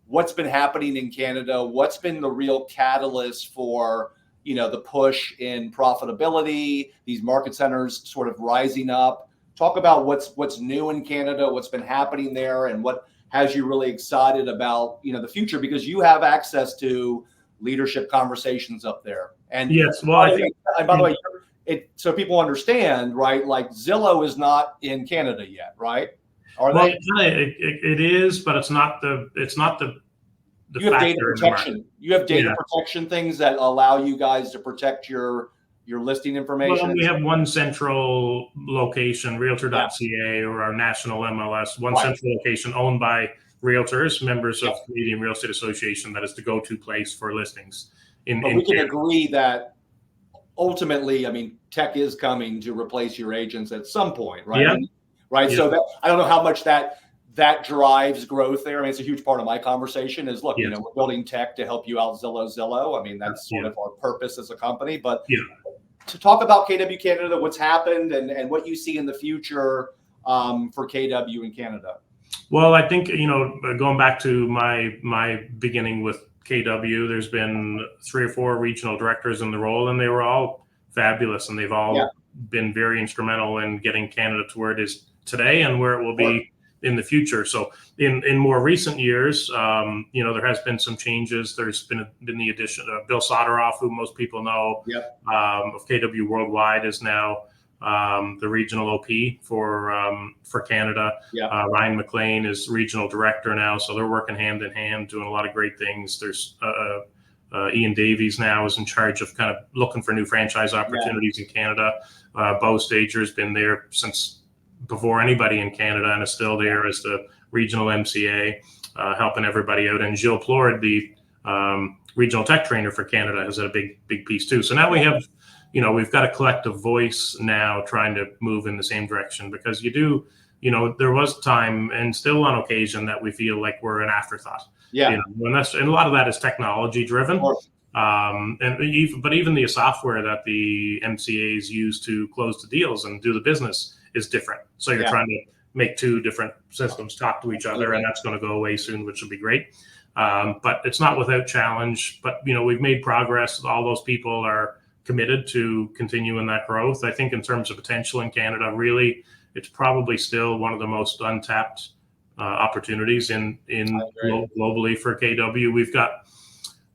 what's been happening in Canada. What's been the real catalyst for, the push in profitability, these market centers sort of rising up. Talk about what's new in Canada, what's been happening there, and what has you really excited about, the future, because you have access to leadership conversations up there. And by the way, so people understand, right? Like Zillow is not in Canada yet, right? Are they? It is, but it's not the you have data protection. You have data protection things that allow you guys to protect your listing information. Well, we have one central location, Realtor.ca, or our national MLS, one central location owned by realtors, members of Canadian Real Estate Association, that is the go-to place for listings. But we can agree that ultimately, I mean, tech is coming to replace your agents at some point, right? Yeah. right? Yeah. So that I don't know how much that drives growth there. I mean, it's a huge part of my conversation is look, Yes. we're building tech to help you out Zillow. I mean, that's sort of our purpose as a company. But to talk about KW Canada, what's happened and what you see in the future for KW in Canada. Well, I think, going back to my beginning with KW, there's been 3 or 4 regional directors in the role, and they were all fabulous, and they've all been very instrumental in getting Canada to where it is today and where it will be in the future. So in more recent years, there has been some changes. There's been the addition of Bill Soderoff, who most people know of KW Worldwide, is now the regional OP for Canada. Ryan McLean is regional director now, so they're working hand in hand, doing a lot of great things. There's Ian Davies now is in charge of kind of looking for new franchise opportunities in Canada. Bo Stager's been there since before anybody in Canada and is still there as the regional MCA, helping everybody out. And Gilles Plord, the regional tech trainer for Canada, has had a big piece too. So now we have, we've got a collective voice now trying to move in the same direction, because there was time and still on occasion that we feel like we're an afterthought. And a lot of that is technology driven. But even the software that the MCAs use to close the deals and do the business is different. So you're trying to make 2 different systems talk to each other, and that's going to go away soon, which will be great. But it's not without challenge. But we've made progress. All those people are committed to continuing that growth. I think in terms of potential in Canada, really, it's probably still one of the most untapped opportunities in globally for KW. We've got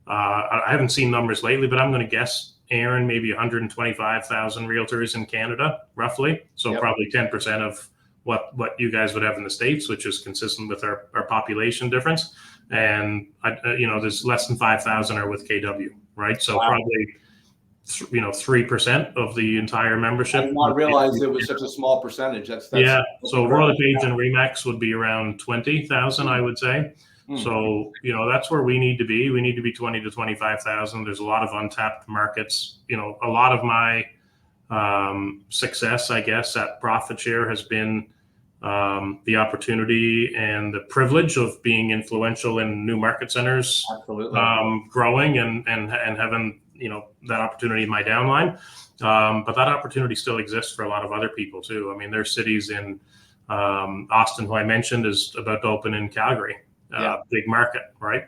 I haven't seen numbers lately, but I'm going to guess, Aaron, maybe 125,000 realtors in Canada, roughly. So probably 10% of what you guys would have in the States, which is consistent with our population difference. And there's less than 5,000 are with KW, right? So probably 3% of the entire membership. I did not realize it was such a small percentage. That's so Royal LePage and Remax would be around 20,000, I would say. So, that's where we need to be. We need to be 20 to 25,000. There's a lot of untapped markets. A lot of my success, I guess, at Profit Share has been the opportunity and the privilege of being influential in new market centers, growing and having, that opportunity in my downline. But that opportunity still exists for a lot of other people too. I mean, there's cities in Austin, who I mentioned, is about to open in Calgary. Big market, right?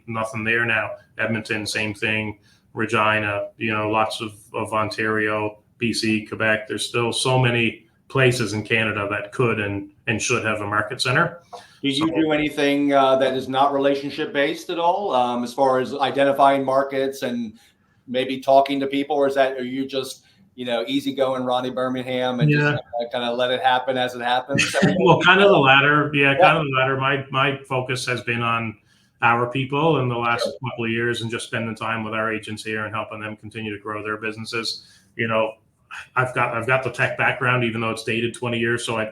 Nothing there now. Edmonton, same thing. Regina, lots of Ontario, BC, Quebec. There's still so many places in Canada that could and should have a market center. Do you do anything that is not relationship based at all, as far as identifying markets and maybe talking to people, or are you just easygoing Ronnie Birmingham and just kind of let it happen as it happens? Well, kind of the latter. Kind of the latter. My focus has been on our people in the last couple of years and just spending time with our agents here and helping them continue to grow their businesses. I've got the tech background, even though it's dated 20 years. So I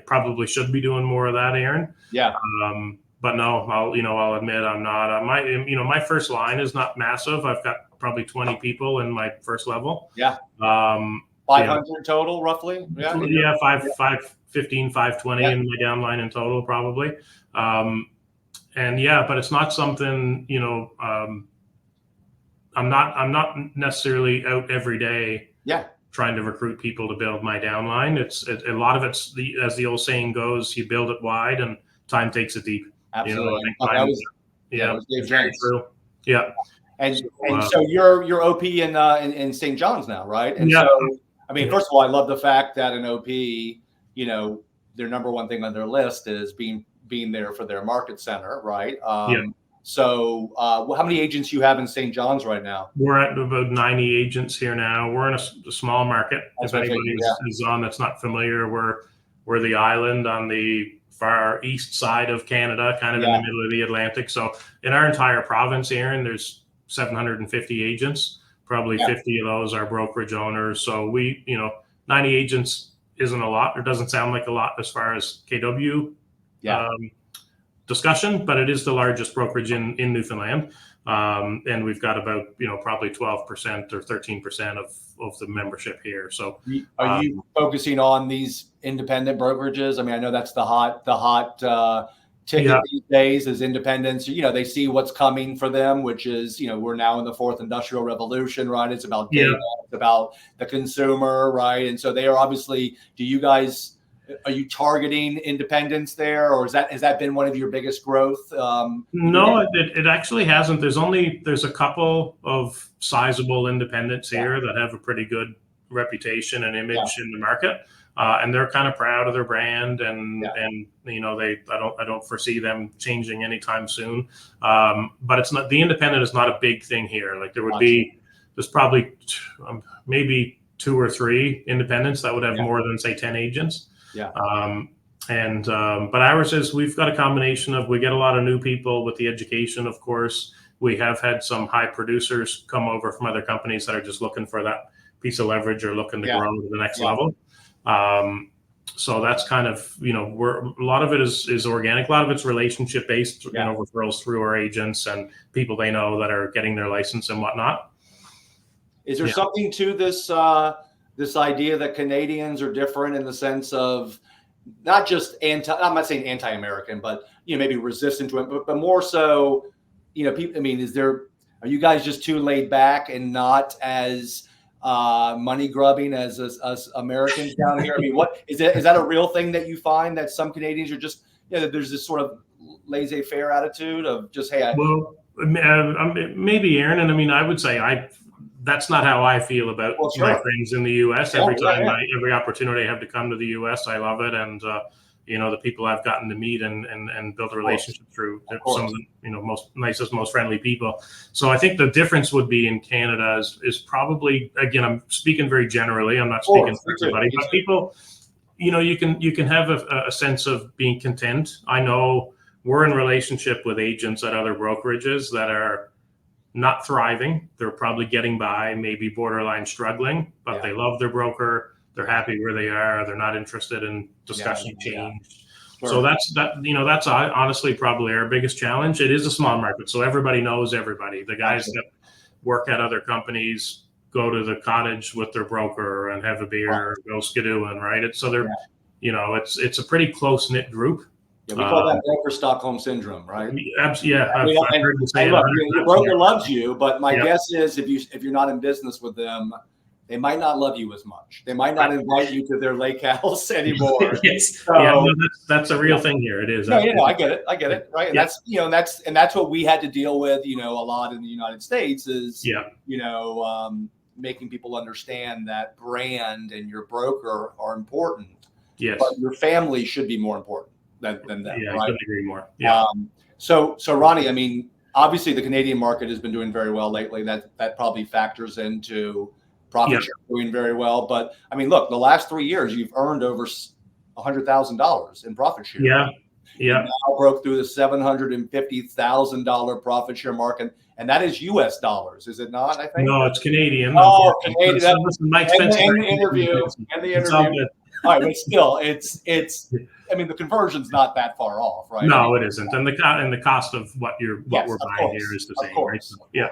probably should be doing more of that, Aaron. But no, I'll admit I'm not. My first line is not massive. I've got probably 20 people in my first level. 500 total, roughly. 515, 520 in my downline in total, probably. But it's not something, I'm not necessarily out every day trying to recruit people to build my downline. A lot of it's as the old saying goes, you build it wide and time takes it deep. Absolutely. It's very true. And so you're OP in St. John's now, right? And so, I mean, first of all, I love the fact that an OP, their number one thing on their list is being there for their market center, right? So how many agents you have in St. John's right now? We're at about 90 agents here now. We're in a small market. If anybody is on that's not familiar, we're the island on the far east side of Canada, kind of in the middle of the Atlantic. So in our entire province, Aaron, there's 750 agents. Probably 50 of those are brokerage owners. So 90 agents isn't a lot. It doesn't sound like a lot as far as KW discussion, but it is the largest brokerage in Newfoundland. And we've got about, probably 12% or 13% of the membership here. So are you focusing on these independent brokerages? I mean, I know that's the hot ticket these days is independents. They see what's coming for them, which is, we're now in the fourth industrial revolution, right? It's about data, it's about the consumer, right? And so they are obviously, are you targeting independents there, or has that been one of your biggest growth? No, it actually hasn't. There's a couple of sizable independents here that have a pretty good reputation and image in the market, and they're kind of proud of their brand, and I don't foresee them changing anytime soon. But it's not, the independent is not a big thing here. Like there's probably maybe 2 or 3 independents that would have more than, say, 10 agents. Yeah. But ours is, we've got a combination of, we get a lot of new people with the education, of course. We have had some high producers come over from other companies that are just looking for that piece of leverage or looking to grow to the next level. So that's kind of, a lot of it is organic. A lot of it's relationship based, referrals through our agents and people they know that are getting their license and whatnot. Is there something to this, this idea that Canadians are different in the sense of not just I'm not saying anti-American, but, maybe resistant to it, but more so, people, I mean, are you guys just too laid back and not as money grubbing as us Americans down here? I mean, is that a real thing that you find, that some Canadians are just, there's this sort of laissez-faire attitude of just, hey, maybe, Aaron. And I mean, I would say that's not how I feel about my friends in the U.S. Every opportunity I have to come to the U.S., I love it. And, the people I've gotten to meet and build a relationship through, some of the, most nicest, most friendly people. So I think the difference would be in Canada is probably, again, I'm speaking very generally, I'm not speaking for everybody, but people, you can have a sense of being content. I know we're in relationship with agents at other brokerages that are not thriving. They're probably getting by, maybe borderline struggling, but they love their broker. They're happy where they are. They're not interested in discussing change. Sure. So that's honestly probably our biggest challenge. It is a small market, so everybody knows everybody. The guys that work at other companies go to the cottage with their broker and have a beer, go skidooing, right? It's a pretty close knit group. Yeah, we call that broker Stockholm syndrome, right? Yeah, I've heard you say look, your broker loves you, but my guess is if you're not in business with them, they might not love you as much. They might not invite you to their lake house anymore. That's a real thing here. It is. No, I get it, right? And that's what we had to deal with, a lot in the United States is, making people understand that brand and your broker are important. Yes, but your family should be more important than that. Yeah, right? I couldn't agree more. Yeah. So Ronnie, I mean, obviously the Canadian market has been doing very well lately. That probably factors into profit share doing very well. But I mean, look, the last 3 years you've earned over $100,000 in profit share. Yeah. You now broke through the $750,000 profit share market, and that is U.S. dollars, is it not? I think. No, it's Canadian. Oh, Canadian. The interview. All right, but still, it's. I mean, the conversion's not that far off, right? No, it isn't, and the cost of what we're buying here is the same, right? Yeah.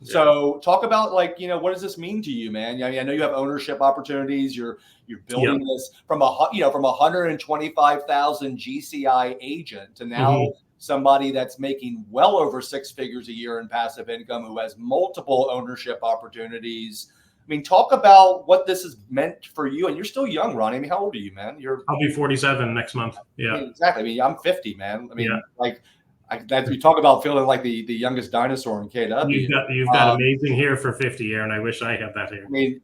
So talk about what does this mean to you, man? I mean, I know you have ownership opportunities. You're building this from a 125,000 GCI agent to now somebody that's making well over 6 figures a year in passive income, who has multiple ownership opportunities. I mean, talk about what this has meant for you. And you're still young, Ronnie. I mean, how old are you, man? I'll be 47 next month. Yeah, I mean, exactly. I mean, I'm 50, man. I mean, we talk about feeling like the youngest dinosaur in KW. You've got amazing hair for 50, Aaron. I wish I had that hair. I mean,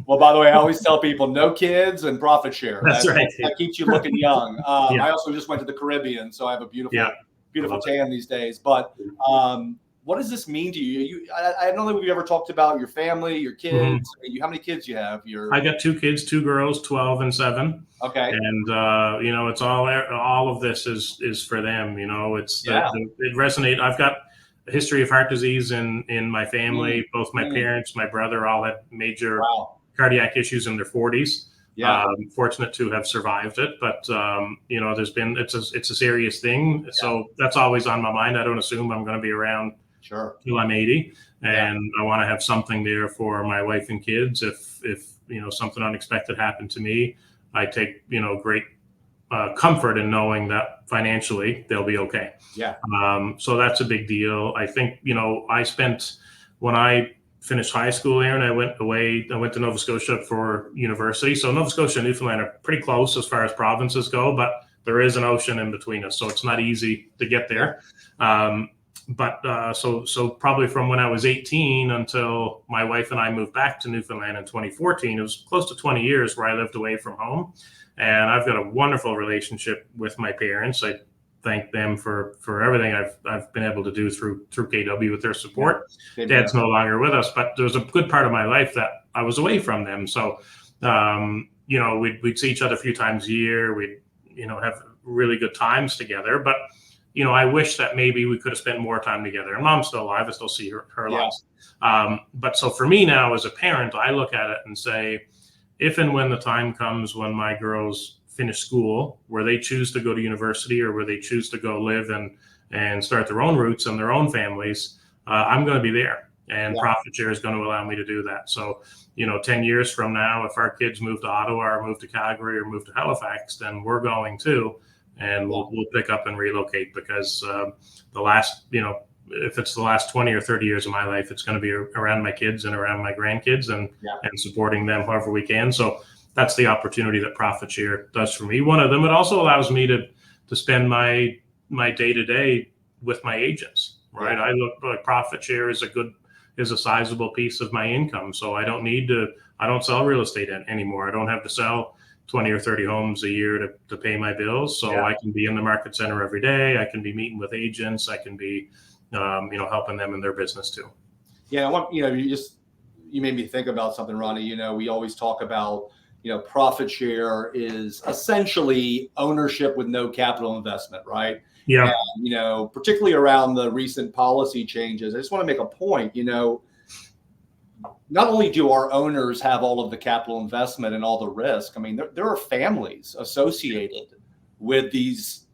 well, by the way, I always tell people no kids and profit share. That's right. That keeps you looking young. I also just went to the Caribbean, so I have a beautiful tan these days. But what does this mean to you? I don't think we've ever talked about your family, your kids. I mean, how many kids you have? I got 2 kids, 2 girls, 12 and 7. Okay. And it's all of this is for them. It resonates. I've got a history of heart disease in my family. Both my parents, my brother, all had major cardiac issues in their 40s. Yeah. Fortunate to have survived it, but it's a serious thing. Yeah. So that's always on my mind. I don't assume I'm going to be around Sure. till I'm 80, and I want to have something there for my wife and kids. If something unexpected happened to me, I take great comfort in knowing that financially they'll be okay. Yeah. So that's a big deal. I think when I finished high school, Aaron, I went to Nova Scotia for university. So Nova Scotia and Newfoundland are pretty close as far as provinces go, but there is an ocean in between us, so it's not easy to get there. So probably from when I was 18 until my wife and I moved back to Newfoundland in 2014, it was close to 20 years where I lived away from home. And I've got a wonderful relationship with my parents. I thank them for everything I've been able to do through KW with their support. Yeah. Dad's no longer with us, but there was a good part of my life that I was away from them. So, we'd see each other a few times a year. We'd, have really good times together. But, I wish that maybe we could have spent more time together. And Mom's still alive. I still see her lots. But so for me now as a parent, I look at it and say, if and when the time comes when my girls finish school, where they choose to go to university or where they choose to go live and start their own roots and their own families, I'm going to be there. And Profit Share is going to allow me to do that. So, 10 years from now, if our kids move to Ottawa or move to Calgary or move to Halifax, then we're going too. And we'll pick up and relocate, because if it's the last 20 or 30 years of my life, it's going to be around my kids and around my grandkids and supporting them however we can. So that's the opportunity that Profit Share does for me. One of them, it also allows me to spend my day-to-day with my agents, right? I look like Profit Share is a sizable piece of my income. So I don't sell real estate anymore. I don't have to sell 20 or 30 homes a year to pay my bills. So I can be in the market center every day. I can be meeting with agents. I can be, helping them in their business too. Yeah. You made me think about something, Ronnie. We always talk about, Profit Share is essentially ownership with no capital investment, right? Yeah. And, particularly around the recent policy changes, I just want to make a point, not only do our owners have all of the capital investment and all the risk, I mean, there are families associated with these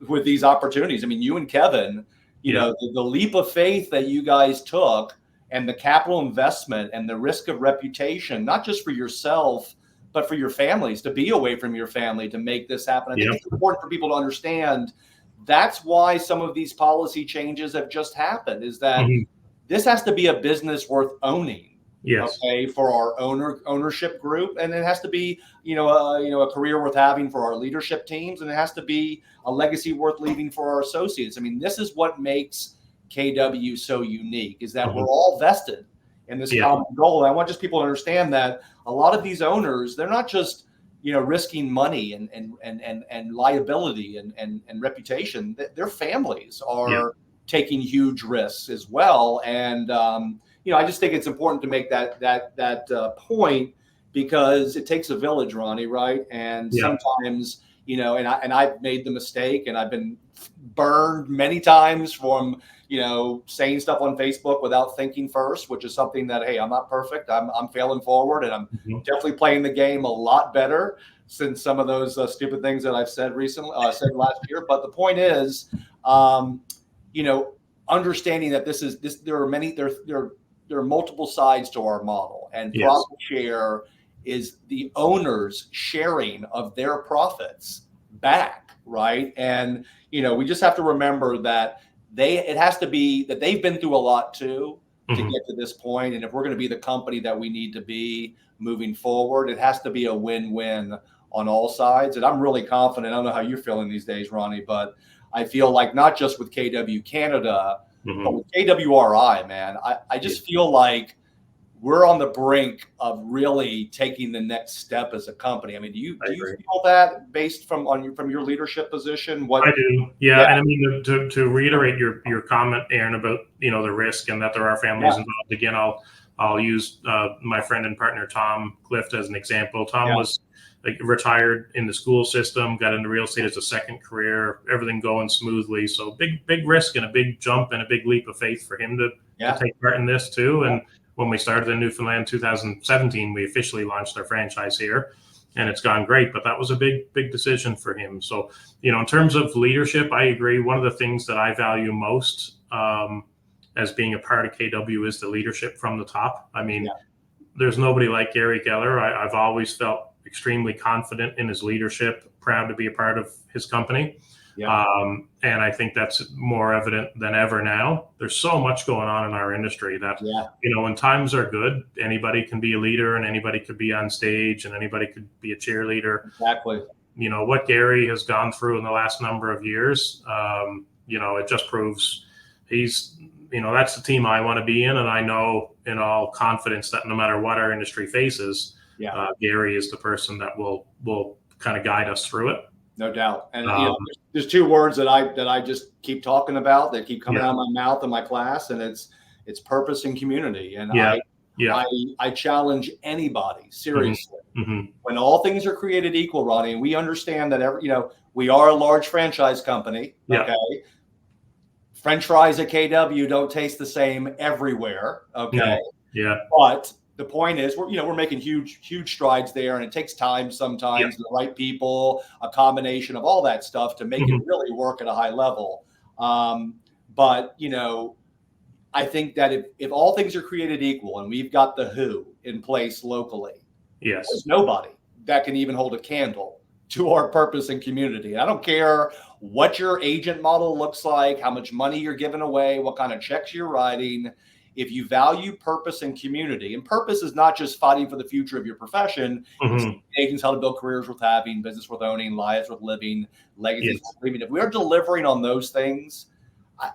opportunities. I mean, you and Kevin, the leap of faith that you guys took and the capital investment and the risk of reputation, not just for yourself, but for your families, to be away from your family, to make this happen. I think it's important for people to understand that's why some of these policy changes have just happened, is that this has to be a business worth owning. Yes. Okay, for our ownership group, and it has to be, a career worth having for our leadership teams, and it has to be a legacy worth leaving for our associates. I mean, this is what makes KW so unique, is that we're all vested in this common goal. And I want just people to understand that a lot of these owners, they're not just, risking money and liability and reputation. Their families are taking huge risks as well. And I just think it's important to make that point, because it takes a village, Ronnie, right? And sometimes, and I've made the mistake, and I've been burned many times from, saying stuff on Facebook without thinking first, which is something that, hey, I'm not perfect. I'm failing forward, and I'm definitely playing the game a lot better since some of those stupid things that I've said recently, said last year. But the point is, understanding that there are multiple sides to our model, and Profit Share is the owners sharing of their profits back, right? And we just have to remember that it has to be that they've been through a lot too to get to this point. And if we're going to be the company that we need to be moving forward, it has to be a win-win on all sides. And I'm really confident. I don't know how you're feeling these days, Ronnie, but I feel like not just with KW Canada, but with KWRI, man, I just feel like we're on the brink of really taking the next step as a company. I mean, do you feel that based from your leadership position? I do. Yeah. And I mean, to reiterate your comment, Aaron, about, the risk and that there are families involved. Again, I'll use my friend and partner, Tom Clift, as an example. Tom was retired in the school system, got into real estate as a second career, everything going smoothly. So big risk and a big jump and a big leap of faith for him to take part in this too. And when we started in Newfoundland in 2017, we officially launched our franchise here, and it's gone great. But that was a big decision for him. So, in terms of leadership, I agree. One of the things that I value most as being a part of KW is the leadership from the top. I mean, there's nobody like Gary Geller. I've always felt extremely confident in his leadership, proud to be a part of his company. And I think that's more evident than ever now. There's so much going on in our industry that, when times are good, anybody can be a leader and anybody could be on stage and anybody could be a cheerleader. Exactly. What Gary has gone through in the last number of years, it just proves he's, that's the team I want to be in. And I know in all confidence that no matter what our industry faces, Gary is the person that will kind of guide us through it. No doubt. And there's two words that I just keep talking about that keep coming out of my mouth in my class, and it's purpose and community. And I challenge anybody seriously. When all things are created equal, Ronnie, and we understand that we are a large franchise company. Okay. French fries at KW don't taste the same everywhere. Okay. But the point is, we're making huge strides there, and it takes time sometimes, the right people, a combination of all that stuff to make it really work at a high level. But I think that if all things are created equal, and we've got the who in place locally, there's nobody that can even hold a candle to our purpose and community. And I don't care what your agent model looks like, how much money you're giving away, what kind of checks you're writing. If you value purpose and community, and purpose is not just fighting for the future of your profession, it's agents how to build careers worth having, business worth owning, lives worth living, legacies worth leaving. If we're delivering on those things,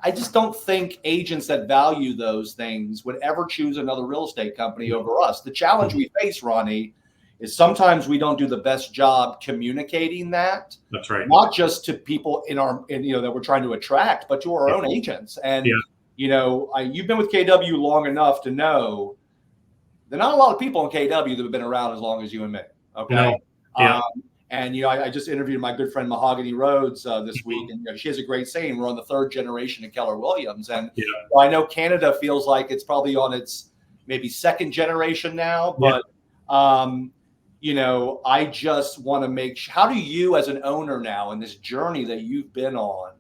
I just don't think agents that value those things would ever choose another real estate company over us. The challenge we face, Ronnie, is sometimes we don't do the best job communicating that. That's right. Not just to people that we're trying to attract, but to our own agents. And you've been with KW long enough to know there are not a lot of people in KW that have been around as long as you and me. Okay. I just interviewed my good friend Mahogany Rhodes this week, and she has a great saying: we're on the third generation of Keller Williams. And I know Canada feels like it's probably on its maybe second generation now, but I just want to make sure, how do you as an owner now in this journey that you've been on,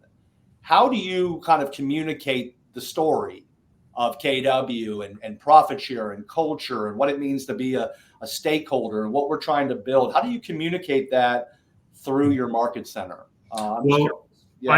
how do you kind of communicate the story of KW and profit share and culture and what it means to be a stakeholder and what we're trying to build? How do you communicate that through your market center? I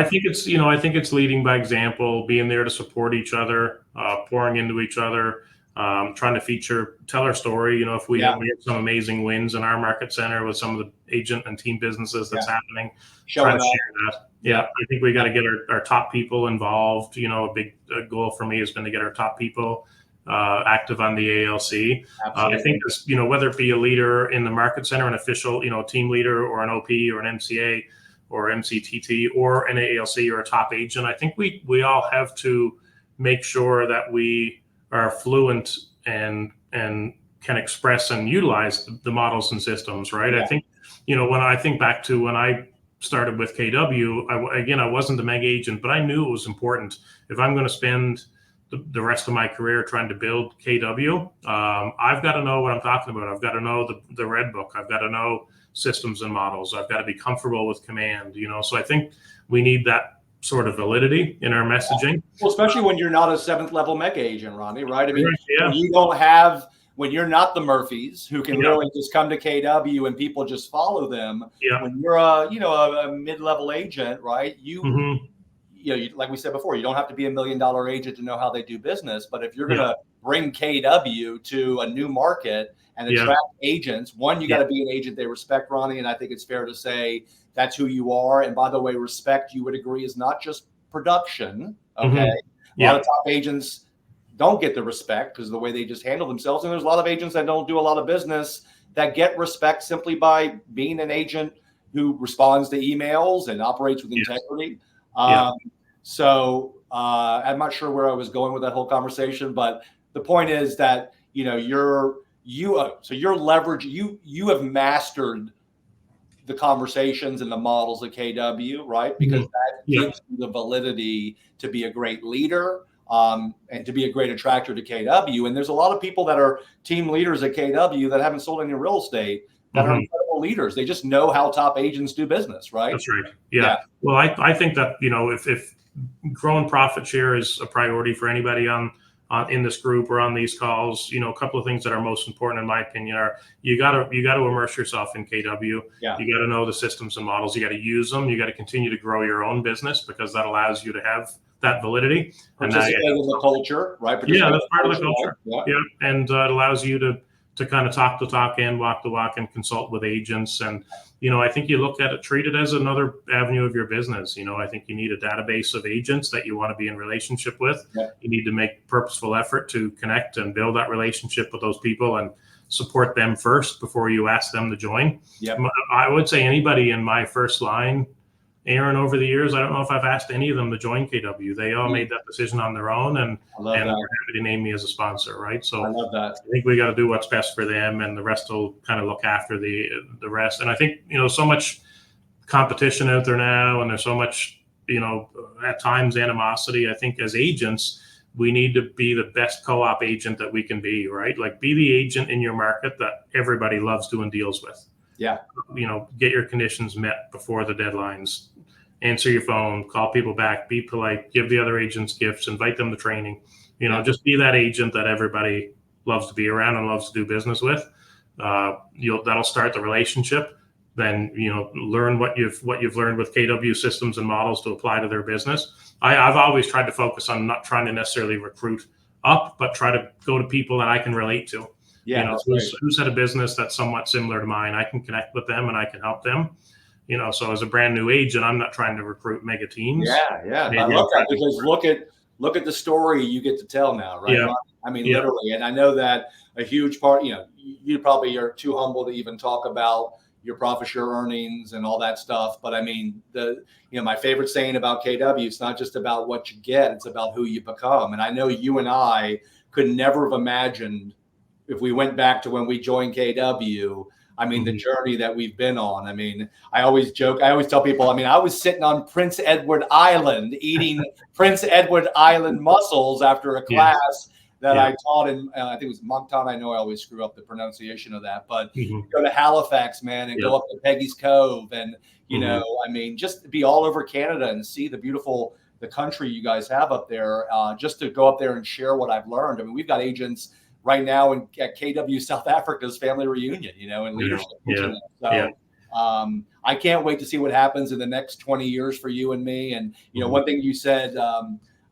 think it's leading by example, being there to support each other, pouring into each other, trying to tell our story. If we have some amazing wins in our market center with some of the agent and team businesses that's happening, trying to share that. I think we got to get our top people involved. A big goal for me has been to get our top people active on the ALC. I think this, whether it be a leader in the market center, an official, team leader, or an OP or an MCA or MCTT or an ALC or a top agent, I think we all have to make sure that we are fluent and can express and utilize the models and systems, right? I think, when I think back to when I started with KW, I wasn't the mega agent, but I knew it was important. If I'm going to spend the rest of my career trying to build KW, I've got to know what I'm talking about. I've got to know the red book. I've got to know systems and models. I've got to be comfortable with command, so I think we need that sort of validity in our messaging. Well, especially when you're not a seventh level mega agent, Ronnie, right? I mean, you don't have, when you're not the Murphys who can really just come to KW and people just follow them. When you're a mid-level agent, right? Like we said before, you don't have to be $1 million agent to know how they do business. But if you're going to bring KW to a new market and attract agents, one, you got to be an agent they respect, Ronnie. And I think it's fair to say that's who you are. And by the way, respect, you would agree, is not just production. Okay. A lot of top agents don't get the respect because of the way they just handle themselves. And there's a lot of agents that don't do a lot of business that get respect simply by being an agent who responds to emails and operates with integrity. So I'm not sure where I was going with that whole conversation, but the point is that, you're leverage, you have mastered the conversations and the models of KW, right? Because that gives you the validity to be a great leader and to be a great attractor to KW. And there's a lot of people that are team leaders at KW that haven't sold any real estate, that are Mhm. incredible leaders. They just know how top agents do business, right? That's right. Yeah. Well, I think that, if growing profit share is a priority for anybody on in this group or on these calls, a couple of things that are most important in my opinion are you gotta immerse yourself in KW. Yeah. You gotta know the systems and models. You gotta use them. You gotta continue to grow your own business because that allows you to have that validity. Participate in the culture, right? Yeah, that's part of the culture. Right? Yeah, and it allows you to kind of talk the talk and walk the walk and consult with agents. And I think you look at it, treat it as another avenue of your business. I think you need a database of agents that you want to be in relationship with. Yeah. You need to make purposeful effort to connect and build that relationship with those people and support them first before you ask them to join. Yep. I would say anybody in my first line, Aaron, over the years, I don't know if I've asked any of them to join KW. They all made that decision on their own, and they're happy to name me as a sponsor, right? So I love that. I think we got to do what's best for them, and the rest will kind of look after the rest. And I think so much competition out there now, and there's so much at times animosity. I think as agents, we need to be the best co-op agent that we can be, right? Like be the agent in your market that everybody loves doing deals with. Yeah. Get your conditions met before the deadlines. Answer your phone, call people back, be polite, give the other agents gifts, invite them to training. Just be that agent that everybody loves to be around and loves to do business with. That'll start the relationship. Then learn what you've learned with KW systems and models to apply to their business. I've always tried to focus on not trying to necessarily recruit up, but try to go to people that I can relate to. Yeah, who's had a business that's somewhat similar to mine. I can connect with them and I can help them. So as a brand new agent, I'm not trying to recruit mega teams. Yeah. I love that because look at the story you get to tell now, right? Yeah. I mean, literally. And I know that a huge part, you probably are too humble to even talk about your profit share earnings and all that stuff. But I mean, my favorite saying about KW, it's not just about what you get, it's about who you become. And I know you and I could never have imagined if we went back to when we joined KW, I mean, the journey that we've been on. I mean, I always joke, I always tell people, I was sitting on Prince Edward Island eating Prince Edward Island mussels after a class that I taught in, I think it was Moncton. I know I always screw up the pronunciation of that, but go to Halifax, man, and go up to Peggy's Cove. And, I mean, just be all over Canada and see the country you guys have up there, just to go up there and share what I've learned. I mean, we've got agents right now at KW South Africa's family reunion, and leadership. I can't wait to see what happens in the next 20 years for you and me. And, one thing you said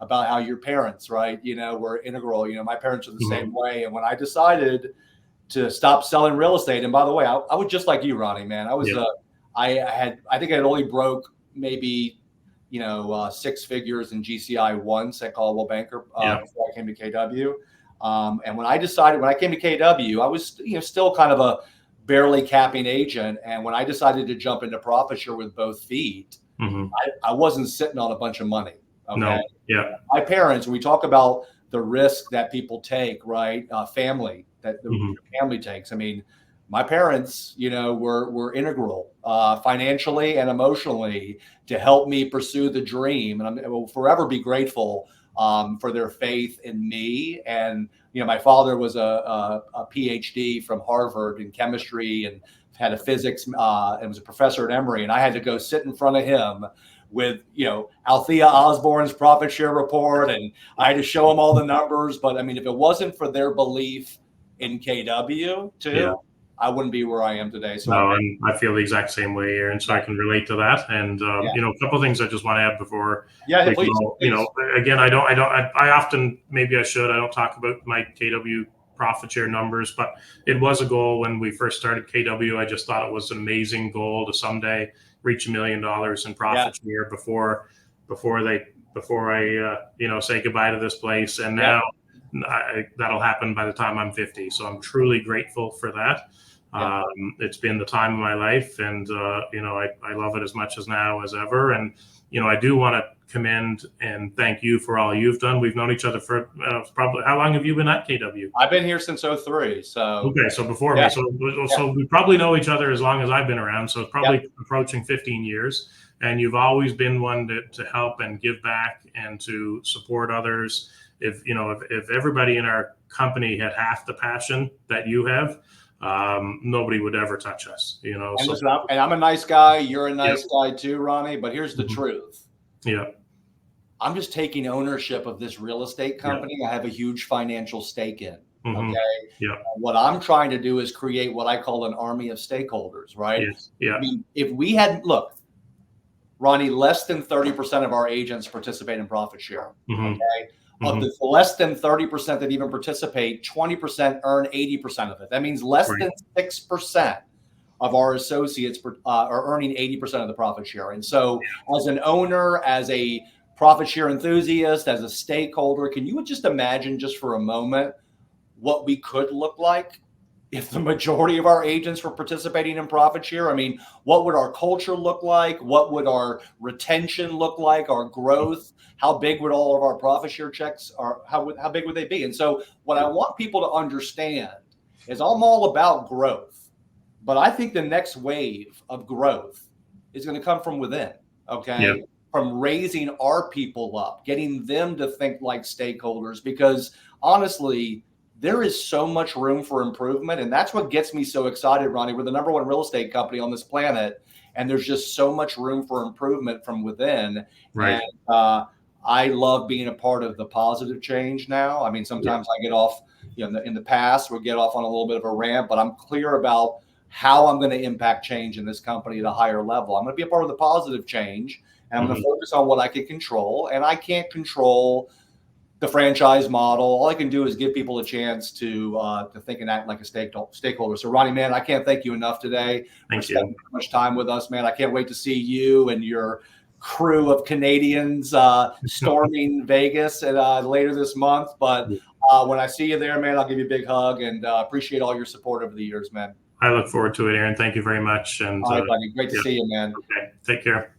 about how your parents, right, were integral. My parents are the same way. And when I decided to stop selling real estate, and by the way, I was just like you, Ronnie, man. I was, I think I had only broke maybe, 6 figures in GCI once at Caldwell Banker before I came to KW. And when I came to KW, I was still kind of a barely capping agent. And when I decided to jump into profit share with both feet, I wasn't sitting on a bunch of money. Okay. No. Yeah. My parents, we talk about the risk that people take, right? Family, that the family takes. I mean, my parents, were integral financially and emotionally to help me pursue the dream. And I will forever be grateful for their faith in me. And, my father was a PhD from Harvard in chemistry and had a physics and was a professor at Emory. And I had to go sit in front of him with, Althea Osborne's profit share report. And I had to show him all the numbers. But I mean, if it wasn't for their belief in KW too, I wouldn't be where I am today. So I feel the exact same way, Aaron. So I can relate to that. And a couple of things I just want to add before. Please. Again, I often, maybe I should. I don't talk about my KW profit share numbers, but it was a goal when we first started KW. I just thought it was an amazing goal to someday reach $1 million in profit share before I say goodbye to this place. And now that'll happen by the time I'm 50. So I'm truly grateful for that. It's been the time of my life, and I love it as much as now as ever. And I do want to commend and thank you for all you've done. We've known each other for probably, how long have you been at KW? I've been here since 2003. So okay, so before me, so we probably know each other as long as I've been around. So it's probably approaching 15 years. And you've always been one to help and give back and to support others. If everybody in our company had half the passion that you have, nobody would ever touch us, you know. And So listen, I'm a nice guy. You're a nice guy too, Ronnie. But here's the truth. yeah, I'm just taking ownership of this real estate company. I have a huge financial stake in. Okay. Yeah. What I'm trying to do is create what I call an army of stakeholders, right? Yes. Yeah. I mean, if we had, look, Ronnie, less than 30% of our agents participate in profit share. Okay. Of the less than 30% that even participate, 20% earn 80% of it. That means less than 6% of our associates are earning 80% of the profit share. And so as an owner, as a profit share enthusiast, as a stakeholder, can you just imagine just for a moment what we could look like if the majority of our agents were participating in profit share? I mean, what would our culture look like? What would our retention look like? Our growth? How big would all of our profit share checks are? How big would they be? And so what I want people to understand is I'm all about growth, but I think the next wave of growth is going to come from within. Okay. Yeah. From raising our people up, getting them to think like stakeholders, because honestly, there is so much room for improvement. And that's what gets me so excited, Ronnie. We're the #1 real estate company on this planet, and there's just so much room for improvement from within. Right. And I love being a part of the positive change now. I mean, sometimes I get off, you know, in the past, we'll get off on a little bit of a rant, but I'm clear about how I'm going to impact change in this company at a higher level. I'm going to be a part of the positive change, and I'm going to focus on what I can control. And I can't control the franchise model. All I can do is give people a chance to think and act like a stakeholder. So, Ronnie, man, I can't thank you enough today for spending so much time with us, man. I can't wait to see you and your crew of Canadians storming Vegas later this month. But when I see you there, man, I'll give you a big hug, and appreciate all your support over the years, man. I look forward to it, Aaron. Thank you very much. And all right, buddy. Great to see you, man. Okay. Take care.